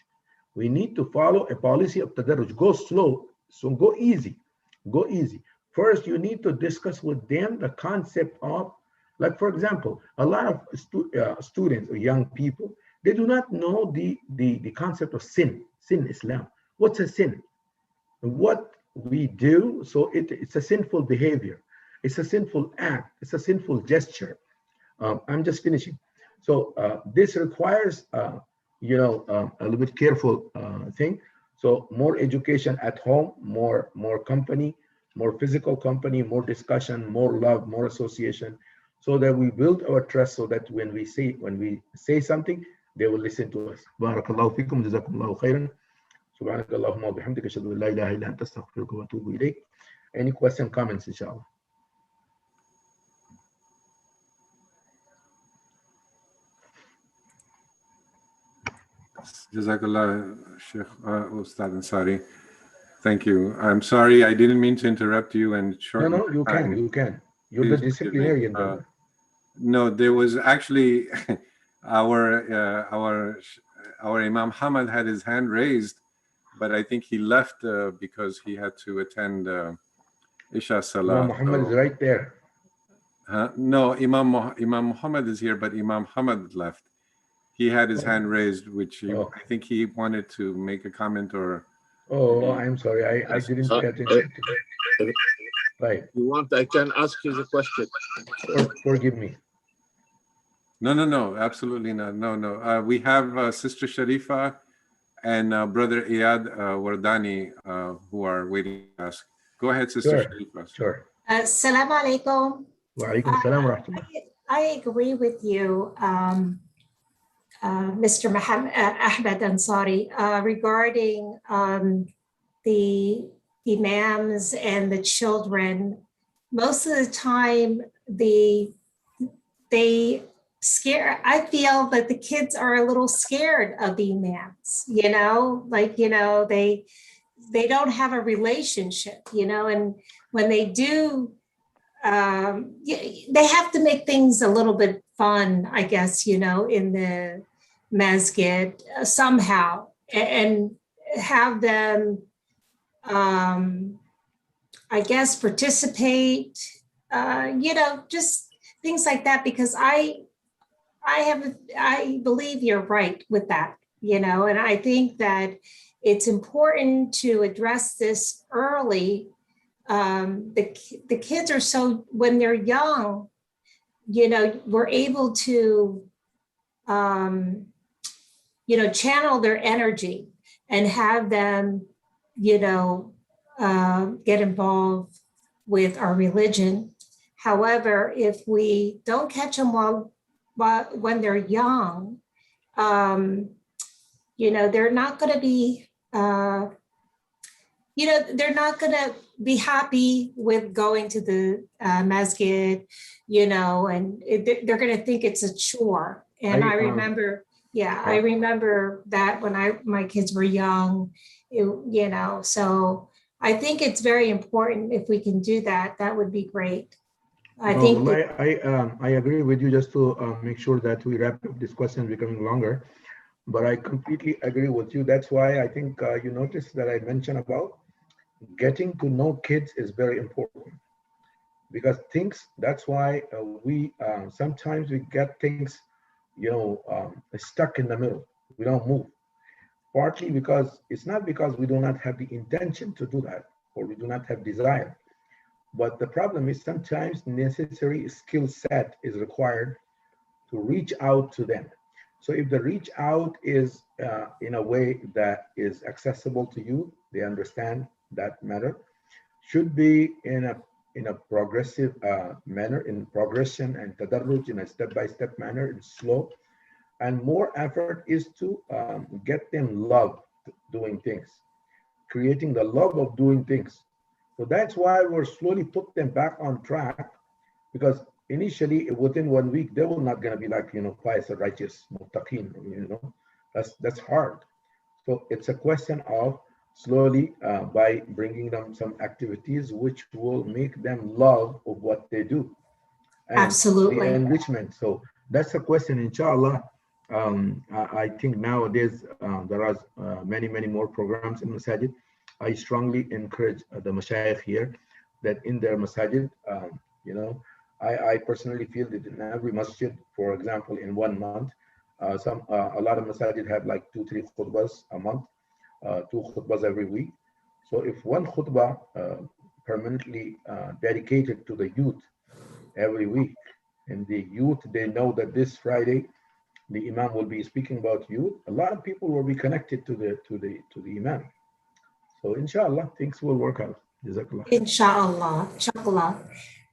We need to follow a policy of tadarruj. Go slow, so go easy. First, you need to discuss with them the concept of, for example, a lot of students or young people, they do not know the concept of sin Islam. What's a sin? What we do, so it's a sinful behavior, it's a sinful act, it's a sinful gesture. I'm just finishing. So this requires a little bit careful thing. So more education at home, more company, more physical company, more discussion, more love, more association, so that we build our trust, so that when we say something, they will listen to us. Barakallahu fikum, jazakumullahu khairan. سبحانك اللهم وبحمدك أشهد أن لا إله إلا أنت أستغفرك وأتوب إليك. Any question, comments, inshallah? Jazakallah, Sheikh Ustadh Ansari. Thank you. I'm sorry, I didn't mean to interrupt you and shorten. No, you can. You're the disciplinarian. No, there was actually our Imam Ahmad had his hand raised, but I think he left because he had to attend Isha Salah. Imam Muhammad is right there. No, Imam Muhammad is here, but Imam Ahmad left. He had his hand raised, which I think he wanted to make a comment or. Oh, I'm sorry, I didn't pay attention. Right. If you want, I can ask you the question. Forgive me. No, absolutely not. No. We have Sister Sharifa and Brother Iyad Wardani who are waiting to ask. Go ahead, Sister Sharifa. Sure. Assalamu alaikum. Wa alaikum salam wa rahmatullah. I agree with you, Mr. Ahmad Ansari, regarding the imams and the children. Most of the time, they scare. I feel that the kids are a little scared of the imams. They don't have a relationship. And when they do, they have to make things a little bit fun, I guess, in the masjid somehow, and have them, I guess, participate, just things like that, because I believe you're right with that, and I think that it's important to address this early. The kids are so, when they're young, we're able to, channel their energy and have them, get involved with our religion. However, if we don't catch them when they're young, they're not going to be, they're not going to be happy with going to the masjid, and they're going to think it's a chore. And I remember that when my kids were young, so I think it's very important if we can do that. That would be great. I agree with you, just to make sure that we wrap up this question becoming longer. But I completely agree with you. That's why I think you noticed that I mentioned about getting to know kids is very important, because that's why we sometimes we get things, stuck in the middle. We don't move. Partly because it's not because we do not have the intention to do that, or we do not have desire. But the problem is sometimes necessary skill set is required to reach out to them. So if the reach out is in a way that is accessible to you, they understand that matter, should be in a progressive manner, in progression and tadarruj, in a step-by-step manner, in slow. And more effort is to get them love doing things, creating the love of doing things. So that's why we're slowly put them back on track, because initially within 1 week, they were not going to be like, pious or righteous, muttaqin, that's hard. So it's a question of slowly by bringing them some activities which will make them love of what they do. And absolutely. The enrichment. So that's a question, inshallah. I think nowadays there are many more programs in masajid. I strongly encourage the mashayikh here that in their masajid, I personally feel that in every masjid, for example, in 1 month, A lot of masajid have like 2-3 khutbas a month, 2 khutbas every week. So if one khutbah permanently dedicated to the youth every week, and the youth, they know that this Friday the imam will be speaking about youth, a lot of people will be connected to the imam. So inshallah, things will work out. Jazakallah. Inshallah. Inshallah.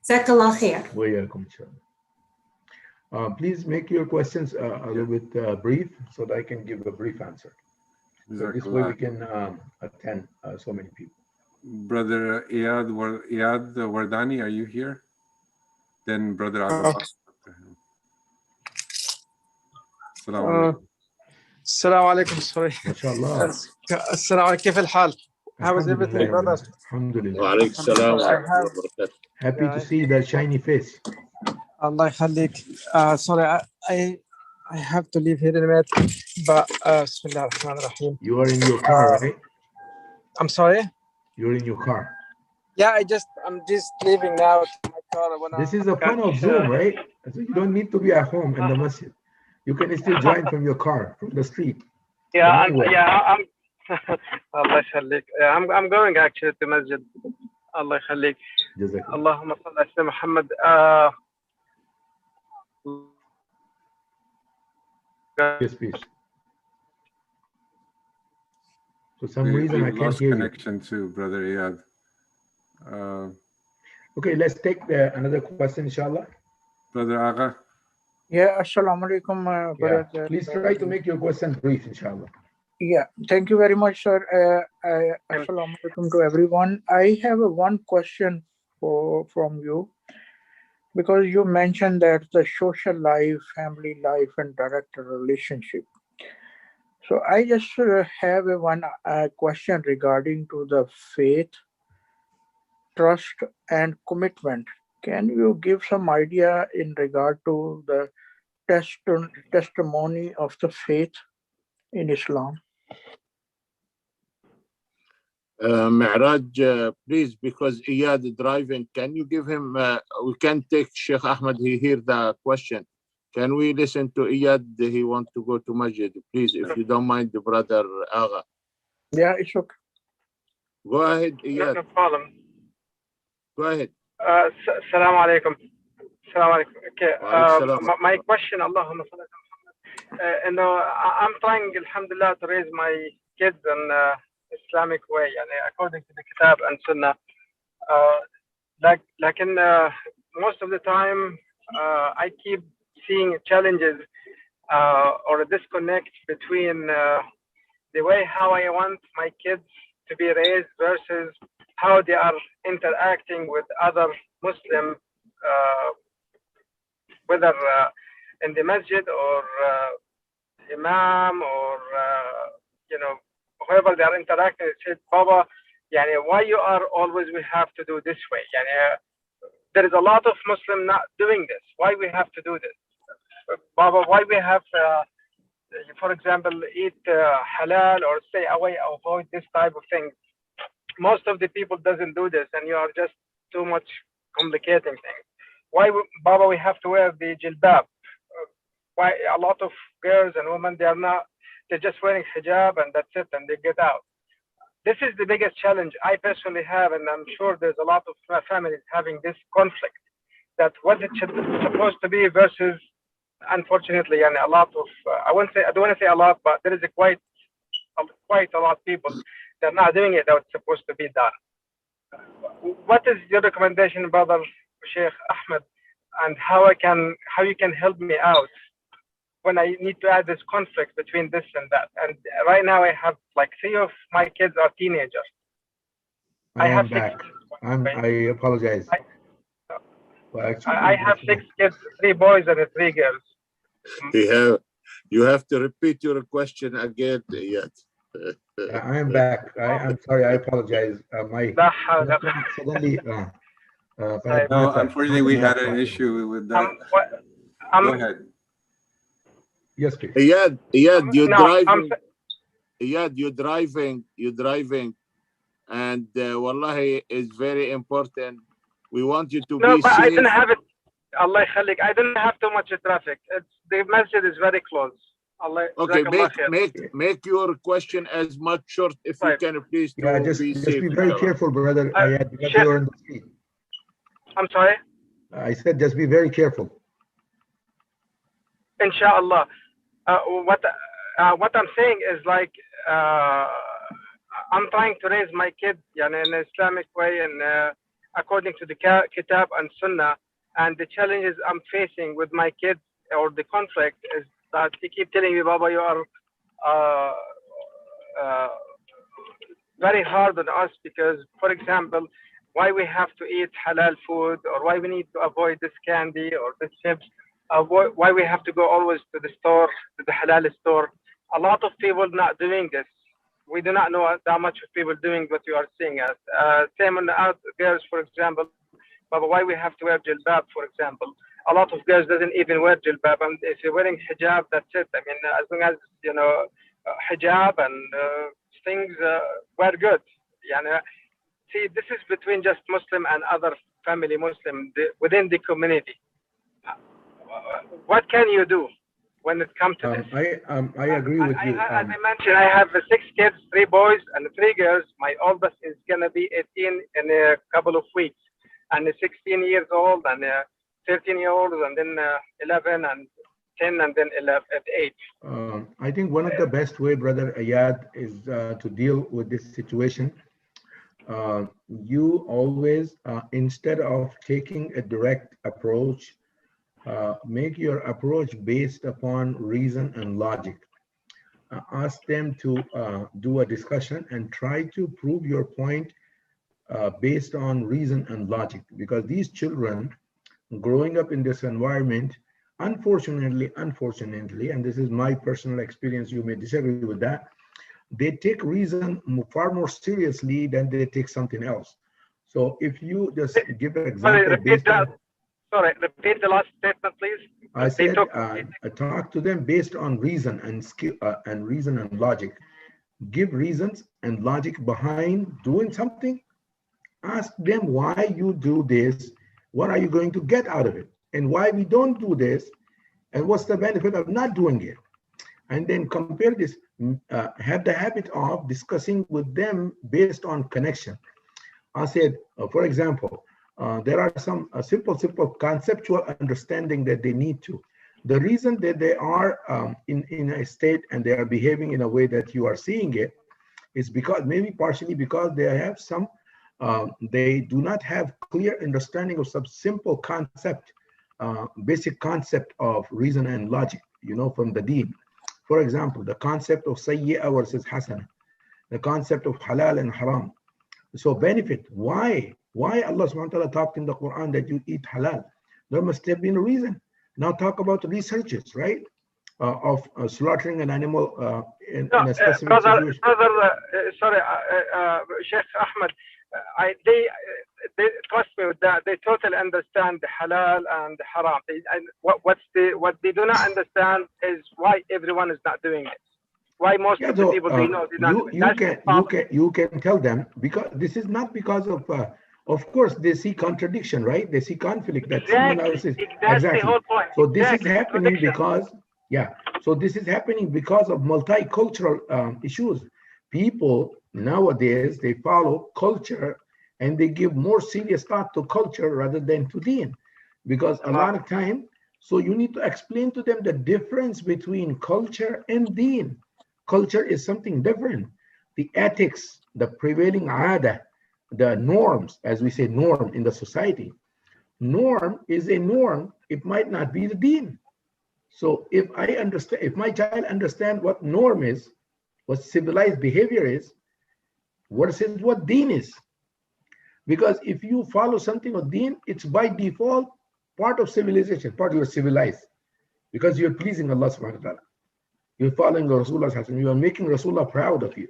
Jazakallah khair. Wa iyaakum, inshallah. Please make your questions a little bit brief so that I can give a brief answer. So this way we can attend so many people. Brother Iyad Wardani, are you here? Then Brother Agha. السلام عليكم. Sorry. ما شاء الله. السلام عليكم. كيف الحال? How is everything, brother? Alhamdulillah. وعليكم السلام ورحمة الله وبركاته. Happy to see that shiny face. الله يخليك. Sorry, I have to leave here in a minute. But بسم الله الرحمن الرحيم. You are in your car, right? I'm sorry? You're in your car. Yeah, I'm just leaving now to my car. This is the fun of Zoom, right? So you don't need to be at home in the masjid. You can still join from your car, from the street. Yeah, I'm الله يخليك. I'm going actually to masjid. الله يخليك. اللهم صل على سيدنا محمد. Yes, please. For some reason, I can't hear connection too, Brother Iyad. Okay, let's take another question, inshallah. Brother Agha. Yeah, assalamu alaikum, brother. Please try to make your question brief, inshallah. Yeah, thank you very much, sir. Assalamu alaikum to everyone. I have one question from you, because you mentioned that the social life, family life, and direct relationship. So I just have one question regarding to the faith, trust, and commitment. Can you give some idea in regard to the testimony of the faith in Islam? Mi'raj, please, because Iyad is driving, can you give him, we can take Sheikh Ahmad, he hear the question. Can we listen to Iyad? He wants to go to Masjid. Please, if you don't mind, the Brother Agha. Yeah, it's okay. Go ahead, Iyad. No problem. Go ahead. Assalamu alaikum. Assalamu alaikum. Okay. My question, Allahumma salli ala Muhammad. I'm trying, alhamdulillah, to raise my kids in Islamic way, according to the Kitab and Sunnah. Like in most of the time, I keep seeing challenges or a disconnect between the way how I want my kids to be raised versus how they are interacting with other Muslim, whether in the masjid or imam or whoever they are interacting. They said, Baba, why you are always we have to do this way? There is a lot of Muslim not doing this. Why we have to do this? Baba, why we have, for example, eat halal or stay away, avoid this type of thing? Most of the people doesn't do this, and you are just too much complicating things. Why, Baba, we have to wear the jilbab? Why a lot of girls and women, they're just wearing hijab and that's it, and they get out. This is the biggest challenge I personally have, and I'm sure there's a lot of families having this conflict, that what it should supposed to be versus, unfortunately, and a lot of, I don't want to say a lot, but there is quite a lot of people that are not doing it that it's supposed to be done. What is your recommendation, Brother Sheikh Ahmad, and how you can help me out when I need to add this conflict between this and that? And right now I have like 3 of my kids are teenagers. I am back. I apologize. I have 6 kids, 3 boys and 3 girls. You have to repeat your question again. Yes. I am back. I'm sorry. I apologize. Suddenly. No, unfortunately, we had an issue with that. Go ahead. Yes, please. Iyad, you're driving. Iyad, you're driving, and wallahi, is very important. We want you to be but safe. I didn't have it. Allah khalik. I didn't have too much traffic. The masjid is very close. Allah, Okay, Jazakallah khair. make your question as much short if you can, please. Yeah, To just be be safe, very inshallah. careful, brother. Ayad, because Sheikh, you're on the street. I'm sorry. I said just be very careful. Inshallah. What I'm saying is like I'm trying to raise my kids in an Islamic way and according to the Kitab and Sunnah, and the challenges I'm facing with my kids or the conflict is that they keep telling me, Baba, you are very hard on us because, for example, why we have to eat halal food, or why we need to avoid this candy or this chips, why we have to go always to the store, to the halal store. A lot of people not doing this. We do not know that much of people doing what you are seeing as. Same on the girls, for example. But why we have to wear jilbab, for example. A lot of girls doesn't even wear jilbab, and if you're wearing hijab, that's it. I mean, as long as hijab and things were good. See, this is between just Muslim and other family Muslim within the community. What can you do when it comes to this? I agree with you. As I mentioned, I have 6 kids, 3 boys and 3 girls. My oldest is gonna be 18 in a couple of weeks, and 16 years old, and 13-year-olds, and then 11 and 10, and then 11 at 8. I think one of the best way, Brother Ayad, is to deal with this situation. You always, instead of taking a direct approach, make your approach based upon reason and logic. Ask them to do a discussion and try to prove your point based on reason and logic, because these children growing up in this environment, unfortunately, and this is my personal experience, you may disagree with that, they take reason far more seriously than they take something else. So if you just give an example based on... Sorry, repeat the last statement, please. I said talk to them based on reason and skill and reason and logic. Give reasons and logic behind doing something. Ask them why you do this. What are you going to get out of it? And why we don't do this? And what's the benefit of not doing it? And then compare this. Have the habit of discussing with them based on connection. I said, for example, there are some simple conceptual understanding that they need to. The reason that they are in a state and they are behaving in a way that you are seeing it is because maybe partially because they have some, they do not have clear understanding of some simple concept, basic concept of reason and logic, from the deen. For example, the concept of sayyi'ah versus hasana, the concept of halal and haram. So benefit, why Allah subhanahu wa ta'ala talked in the Quran that you eat halal? There must have been a reason. Now talk about researches, right? Of slaughtering an animal in a specific situation. Sorry, Sheikh Ahmad, they trust me with that. They totally understand the halal and the haram. What they do not understand is why everyone is not doing it. Why most of the people they know they not. You can tell them, because this is not because of course they see contradiction, right? They see conflict that someone else is exactly the whole point. So this is happening because so this is happening because of multicultural issues. People nowadays, they follow culture and they give more serious thought to culture rather than to deen, because a lot of time, so you need to explain to them the difference between culture and deen. Culture is something different. The ethics, the prevailing ada, the norms, as we say norm in the society. Norm is a norm. It might not be the deen. So if I understand, if my child understands what norm is, what civilized behavior is, what deen is. Because if you follow something of deen, it's by default part of civilization, part you're civilized, because you're pleasing Allah subhanahu wa ta'ala. You're following the Rasulullah, you are making Rasulullah proud of you.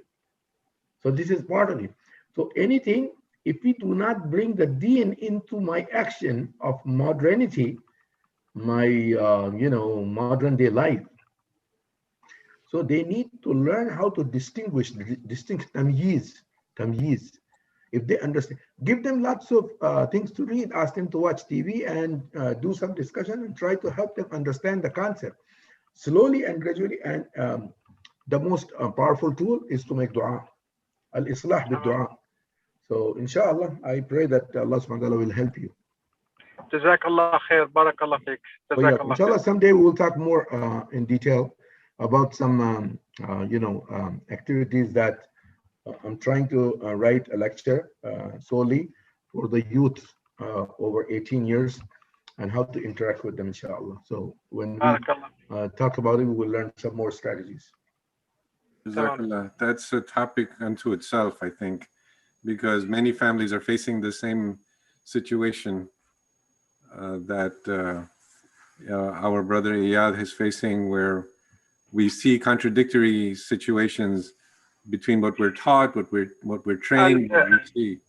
So this is part of it. So anything, if we do not bring the deen into my action of modernity, my modern day life, so they need to learn how to distinguish tamyiz. If they understand, give them lots of things to read, ask them to watch TV and do some discussion and try to help them understand the concept. slowly and gradually. And the most powerful tool is to make dua, al-islah bil-dua. So inshallah, I pray that Allah subhanahu wa ta'ala will help you. Jazakallah khair, barakallah feek. Jazakallah Inshallah, khair. someday we will talk more in detail about some, activities that I'm trying to write a lecture solely for the youth over 18 years and how to interact with them, inshallah. So when we talk about it, we will learn some more strategies. Jazakallah. That's a topic unto itself, I think, because many families are facing the same situation that our brother Iyad is facing, where we see contradictory situations between what we're taught, what we're trained, what we see.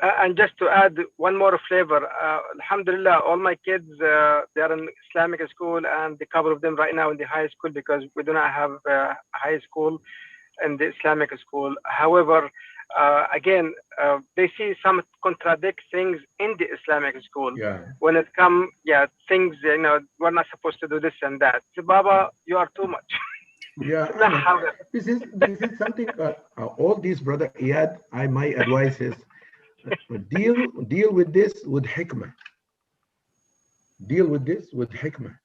And just to add one more flavor, alhamdulillah, all my kids, they are in Islamic school, and a couple of them right now in the high school, because we do not have high school in the Islamic school. However, again, they see some contradict things in the Islamic school. When it comes, things, we're not supposed to do this and that. So, Baba, you are too much. This is something all these, brother Iyad, my advice is deal with this with hikmah. Deal with this with hikmah,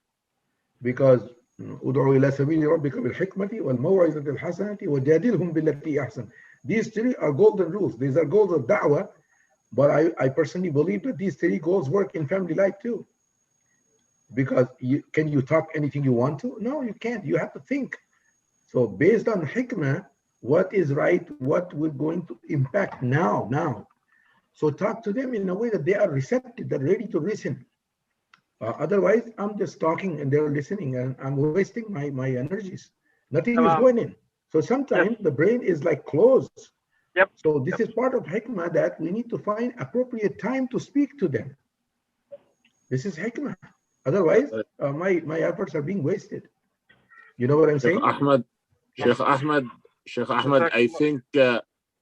because ud'u ila sabili rabbika bil hikmati wal maw'izati al hasanati wajadilhum billati ahsan. These three are golden rules. These are goals of da'wah, but I personally believe that these three goals work in family life too. Because can you talk anything you want to? No, you can't. You have to think. So based on hikmah, what is right, what we're going to impact now. So talk to them in a way that they are receptive, they're ready to listen. Otherwise, I'm just talking and they're listening, and I'm wasting my energies. Nothing is going in. So sometimes the brain is like closed. So this is part of hikmah, that we need to find appropriate time to speak to them. This is hikmah. Otherwise, my efforts are being wasted. You know what I'm saying? Sheikh Ahmad,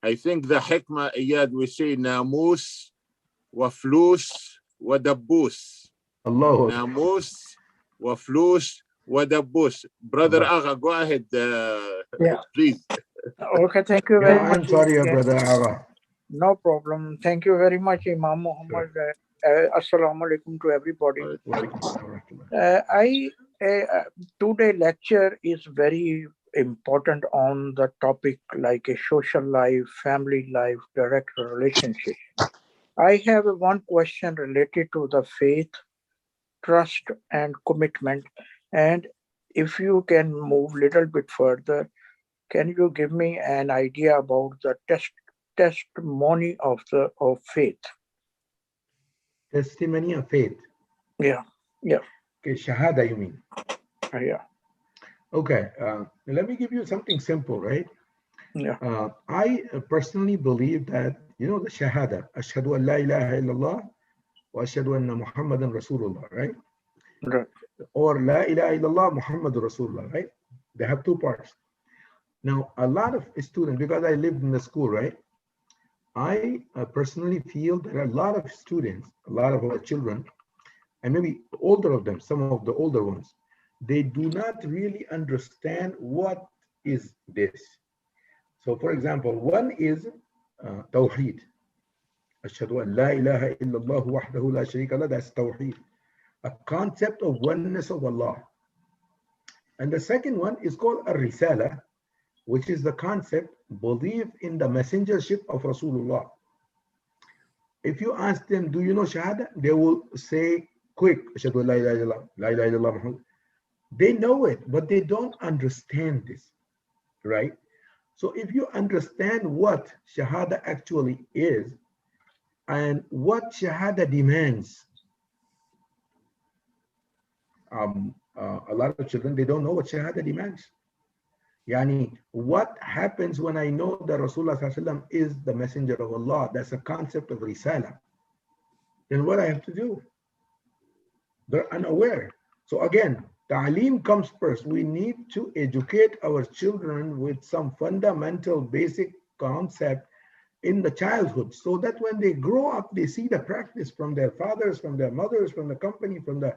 I think the hikmah, Iyad, we say namus wa flus wa dabbus. Allah. Namus wa flus wa dabbus. Brother Agha, go ahead, please. Okay, thank you very much. I'm sorry, brother Agha. No problem. Thank you very much, Imam Muhammad. Assalamu alaikum to everybody. Today lecture is very important on the topic like a social life, family life, direct relationship. I have one question related to the faith, trust, and commitment. And if you can move a little bit further, can you give me an idea about the testimony of faith? Testimony of faith. Yeah. Okay, shahada, you mean? Yeah. Okay, let me give you something simple, right? Yeah. I personally believe that, the shahada, ashhadu an la ilaha illallah wa ashhadu anna Muhammadan Rasulullah, right? Right. Or la ilaha illallah Muhammadur Rasulullah, right? They have two parts. Now, a lot of students, because I lived in the school, right? I personally feel that a lot of students, a lot of our children, and maybe older of them, some of the older ones, they do not really understand what is this. So, for example, one is Tawheed. Ashhadu an la ilaha illallah wahdahu la sharika lah, that's Tawheed. A concept of oneness of Allah. And the second one is called Ar-Risala, which is the concept, believe in the messengership of Rasulullah. If you ask them, do you know Shahada? They will say quick, Ashhadu an la ilaha illallah, la ilaha illallah Muhammad. They know it, but they don't understand this, right? So if you understand what Shahada actually is and what Shahada demands, a lot of children, they don't know what Shahada demands. Yani, what happens when I know that Rasulullah is the messenger of Allah? That's a concept of Risala. Then what I have to do? They're unaware. So again, Ta'aleem comes first. We need to educate our children with some fundamental basic concept in the childhood, so that when they grow up, they see the practice from their fathers, from their mothers, from the company, from the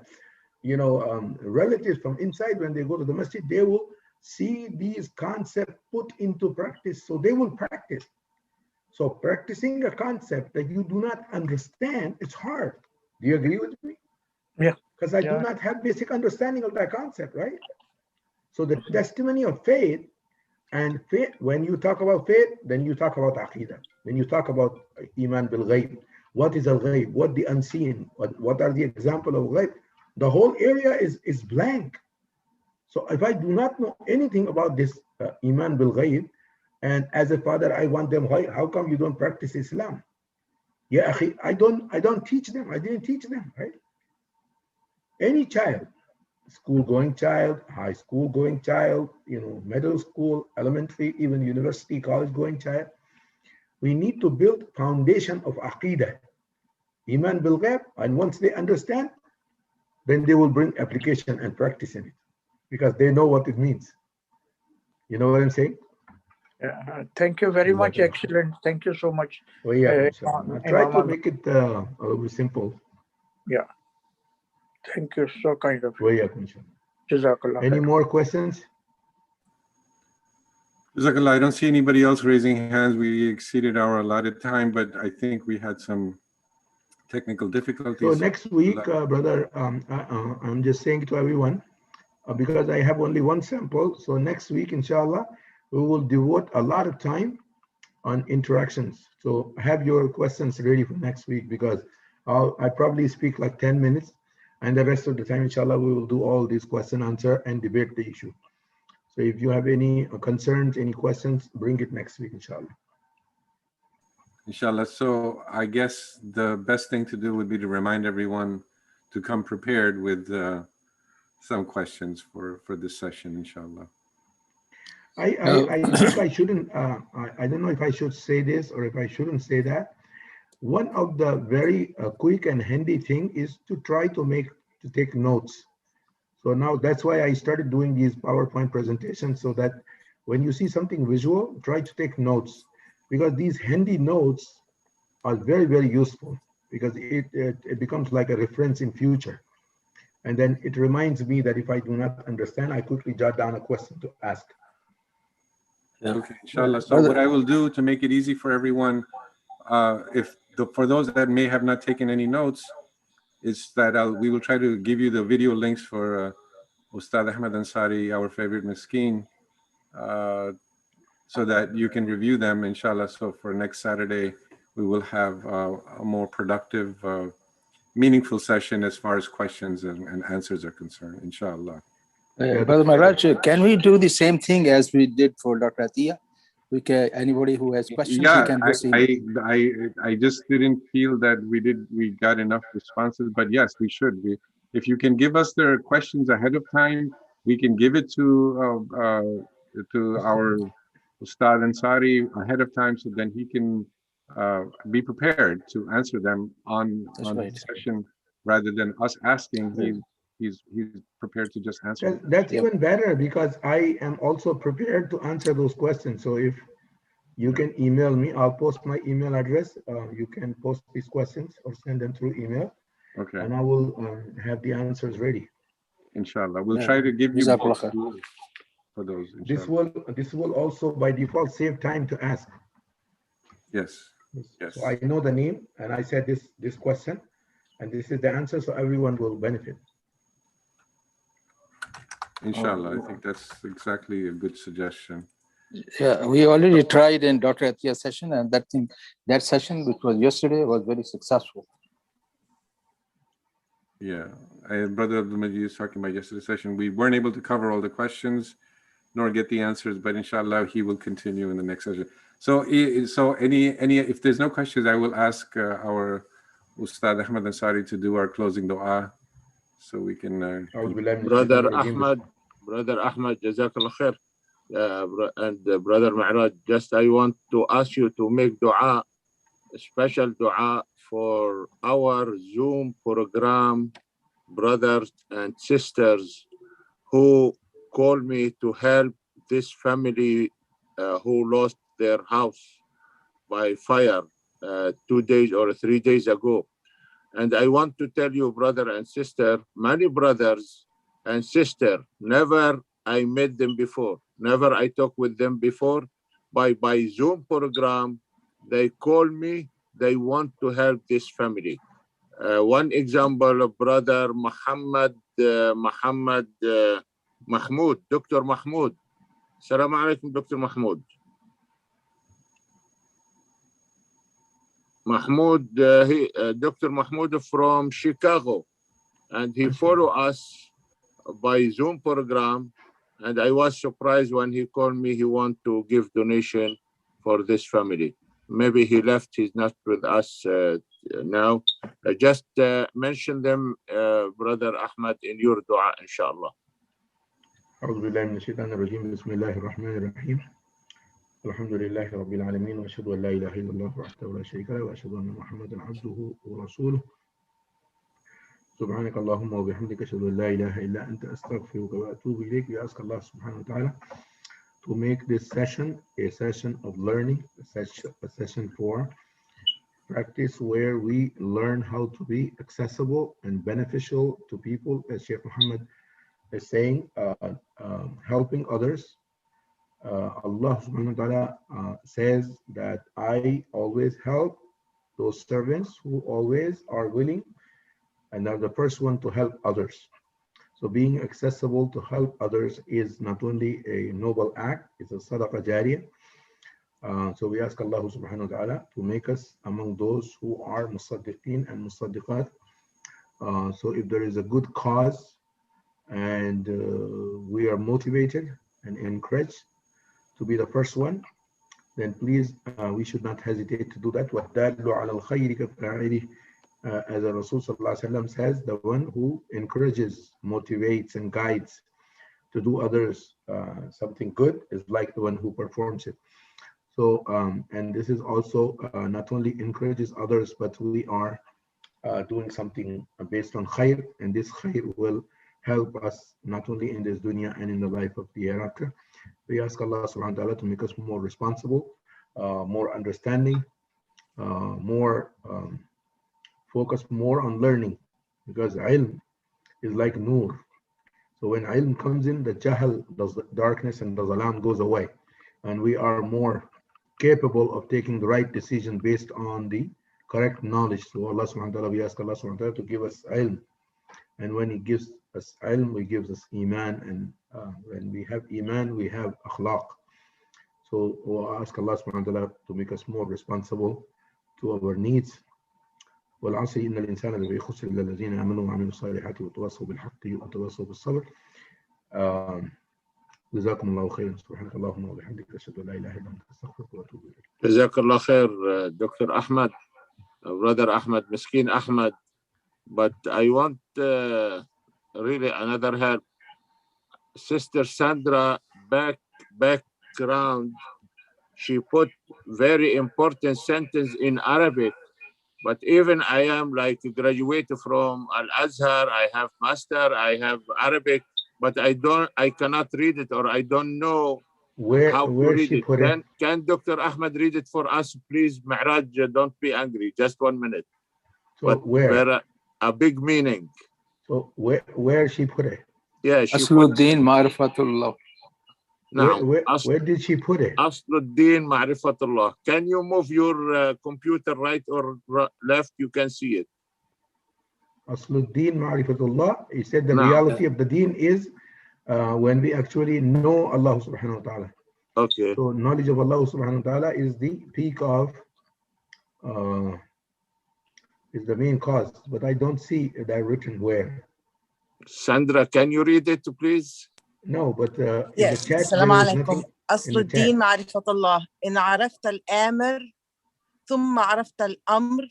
relatives from inside, when they go to the masjid, they will see these concepts put into practice. So they will practice. So practicing a concept that you do not understand, it's hard. Do you agree with me? Yeah. Because I do not have basic understanding of that concept, right? So the testimony of faith, and faith, when you talk about faith, then you talk about aqidah. Then you talk about iman bil ghaib. What is al-ghaib? What the unseen? What are the example of ghaib? The whole area is blank. So if I do not know anything about this iman bil ghaib, and as a father, I want them, how come you don't practice Islam? Yeah, I don't teach them. I didn't teach them, right? Any child, school-going child, high school-going child, middle school, elementary, even university, college-going child, we need to build foundation of aqidah, iman bil ghaib, and once they understand, then they will bring application and practice in it, because they know what it means. You know what I'm saying? Thank you very much. Excellent. Thank you so much. Oh, yeah, try to make it a little simple. Yeah. Thank you. So kind of you. Jazakallah. Any more questions? Jazakallah. I don't see anybody else raising hands. We exceeded our allotted time, but I think we had some technical difficulties. So next week, brother, I'm just saying to everyone, because I have only one sample. So next week, inshallah, we will devote a lot of time on interactions. So have your questions ready for next week, because I probably speak like 10 minutes, and the rest of the time, inshallah, we will do all these question, answer, and debate the issue. So if you have any concerns, any questions, bring it next week, inshallah. Inshallah. So I guess the best thing to do would be to remind everyone to come prepared with some questions for this session, inshallah. I think I shouldn't, I don't know if I should say this or if I shouldn't say that. One of the very quick and handy thing is to try to take notes. So now that's why I started doing these PowerPoint presentations, so that when you see something visual, try to take notes, because these handy notes are very, very useful, because it becomes like a reference in future. And then it reminds me that if I do not understand, I quickly jot down a question to ask. Okay, inshallah. So what I will do to make it easy for everyone, for those that may have not taken any notes, is that we will try to give you the video links for Ustadh Ahmad Ansari, our favorite Miskeen, so that you can review them, inshallah. So for next Saturday, we will have a more productive, meaningful session as far as questions and answers are concerned, inshallah. Brother Maharaj, can we do the same thing as we did for Dr. Atiyah? Anybody who has questions, yeah, can just I just didn't feel that we got enough responses, but yes, we should. If you can give us the questions ahead of time, we can give it to our Ustadh Ansari ahead of time, so then he can be prepared to answer them on the session, rather than us asking. He's prepared to just answer. That's even better, because I am also prepared to answer those questions. So if you can email me, I'll post my email address. You can post these questions or send them through email. Okay. And I will have the answers ready. Inshallah, we'll try to give you for those. Inshallah. This will also by default save time to ask. Yes. So I know the name, and I said this question, and this is the answer, so everyone will benefit. Inshallah, I think that's exactly a good suggestion. Yeah, we already tried in Dr. Atiyah's session, and that session, which was yesterday, was very successful. Yeah, Brother Abdul Majid is talking about yesterday's session. We weren't able to cover all the questions, nor get the answers, but inshallah, he will continue in the next session. So if there's no questions, I will ask our Ustadh Ahmad Ansari to do our closing dua, so we can. Brother Ahmad, Jazakallah khair. And Brother Ma'raj, I want to ask you to make dua, a special dua for our Zoom program brothers and sisters who called me to help this family who lost their house by fire 2 days or 3 days ago. And I want to tell you, brother and sister, many brothers and sister, never I met them before, never I talked with them before. By Zoom program, they call me, they want to help this family. One example of brother Mahmoud, Dr. Mahmoud. Assalamu alaikum, Dr. Mahmoud. Dr. Mahmoud from Chicago, and he followed us by Zoom program. And I was surprised when he called me, he want to give donation for this family. Maybe he left, he's not with us now. Just mention them, Brother Ahmad, in your dua, inshallah. أعوذ بالله من الشيطان الرجيم بسم الله الرحمن الرحيم الحمد لله رب العالمين وأشهد أن لا إله إلا الله وحده لا شريك له وأشهد أن محمدا عبده ورسوله سبحانك اللهم وبحمدك أشهد أن لا إله إلا أنت أستغفرك وأتوب إليك. We ask Allah subhanahu wa ta'ala to make this session a session of learning, a session for practice where we learn how to be accessible and beneficial to people, as Sheikh Muhammad is saying, helping others. Allah subhanahu wa ta'ala says that I always help those servants who always are willing and are the first one to help others. So being accessible to help others is not only a noble act, it's a sadaqah jariyah. So we ask Allah subhanahu wa ta'ala to make us among those who are musaddiqeen and musaddiqat. So if there is a good cause and we are motivated and encouraged to be the first one, then please, we should not hesitate to do that. وَالدَّالُّ عَلَى الْخَيْرِ كَفَاعِلِهِ. As the Rasul sallallahu alaihi wasallam says, the one who encourages, motivates, and guides to do others something good is like the one who performs it. So, and this is also not only encourages others, but we are doing something based on khair, and this khair will help us not only in this dunya and in the life of the hereafter. We ask Allah subhanahu wa ta'ala to make us more responsible, more understanding, more focus more on learning, because ilm is like nur. So when ilm comes in, the jahal, the darkness and the zalam goes away, and we are more capable of taking the right decision based on the correct knowledge. So Allah subhanahu wa ta'ala, we ask Allah subhanahu wa ta'ala to give us ilm, and when He gives us ilm, He gives us iman, and when we have iman, we have akhlaq. So we'll ask Allah subhanahu wa ta'ala to make us more responsible to our needs. والعصر إن الإنسان لفي خسر إلا الذين آمنوا وعملوا الصالحات وتواصوا بالحق وتواصوا بالصبر. جزاكم الله خيرا. سبحانك اللهم وبحمدك أشهد أن لا إله إلا أنت أستغفرك وأتوب إليك. جزاك الله خير, Dr. Ahmad, Brother Ahmad, Miskin Ahmad. But I want really another help. Sister Sandra background, she put very important sentence in Arabic. But even I am like graduated from Al-Azhar, I have master, I have Arabic, but I cannot read it, or I don't know how to read it. Can Dr. Ahmad read it for us, please? Mi'raj, don't be angry, just 1 minute. So but where? A big meaning. So where she put it? Yeah, she Asluddin Ma'rifatullah. Now, where did she put it? Asluddin Ma'rifatullah. Can you move your computer right or left? You can see it. Asluddin Ma'rifatullah. He said the reality of the deen is when we actually know Allah subhanahu wa ta'ala. Okay. So knowledge of Allah subhanahu wa ta'ala is the peak of, is the main cause, but I don't see that written where. Sandra, can you read it, please? No, but yes. in the chat, السلام عليكم. أصل الدين معرفة الله. إن عرفت الآمر ثم عرفت الأمر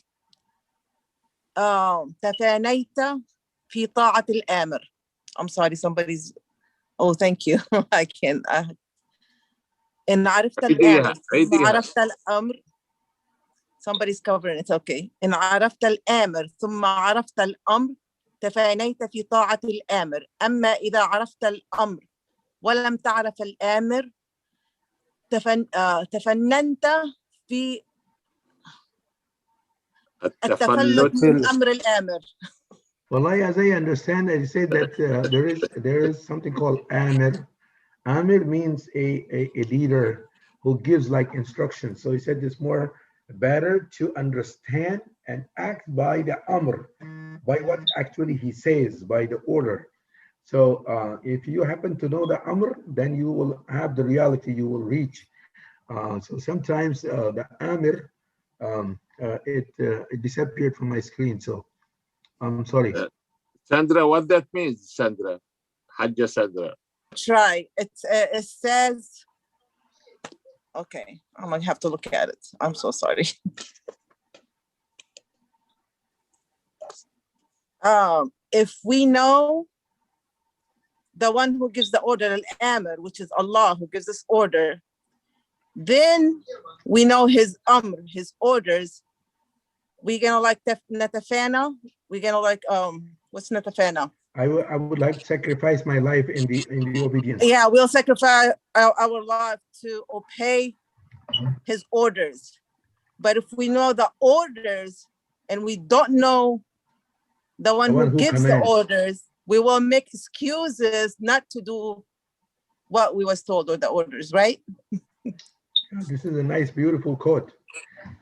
تفانيت في طاعة الآمر. I'm sorry, somebody's. Oh, thank you. I can't. إن عرفت الآمر ثم عرفت الأمر. Somebody's covering it. Okay. إن عرفت الآمر ثم عرفت الأمر تفانيت في طاعة الآمر. أما إذا عرفت الأمر ولم تعرف الآمر تفننت في التفلت من أمر الآمر. Well, as I understand, I say that there is something called Amir. Amir means a leader who gives like instructions. So he said it's more better to understand and act by the Amr, by what actually he says, by the order. So if you happen to know the Amr, then you will have the reality you will reach. So sometimes the Amir, it disappeared from my screen. So I'm sorry. Sandra, what that means, Sandra? Hajja Sandra. Try. It says, okay, I'm gonna have to look at it. I'm so sorry. If we know the one who gives the order, al-Amir, which is Allah, who gives us order, then we know his amr, his orders. We're gonna like natafana. We're gonna like what's natafana? I would like to sacrifice my life in the obedience. Yeah, we'll sacrifice our life to obey his orders. But if we know the orders and we don't know the one who gives the orders, we will make excuses not to do what we was told or the orders, right? This is a nice, beautiful quote.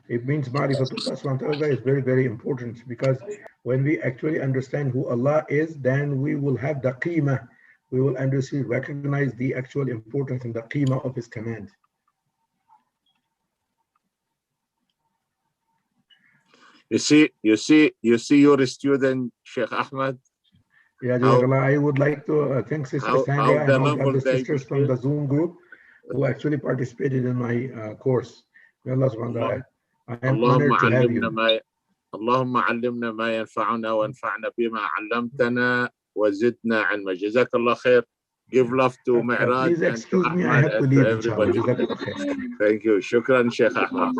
It means Ma'rifatullah subhanahu wa ta'ala is very, very important, because when we actually understand who Allah is, then we will have the qimah. We will understand, recognize the actual importance and the qimah of his command. You see your student, Sheikh Ahmad. Yeah, I would like to thank Sister Sandra and all the other sisters from the Zoom group who actually participated in my course. May Allah subhanahu wa ta'ala. I am honored to have you. اللهم علمنا ما ينفعنا وانفعنا بما علمتنا وزدنا علما. جزاك الله خير. Give love to Mi'raj. Please excuse me, I have to leave, inshallah. Thank you. Shukran, Sheikh Ahmad.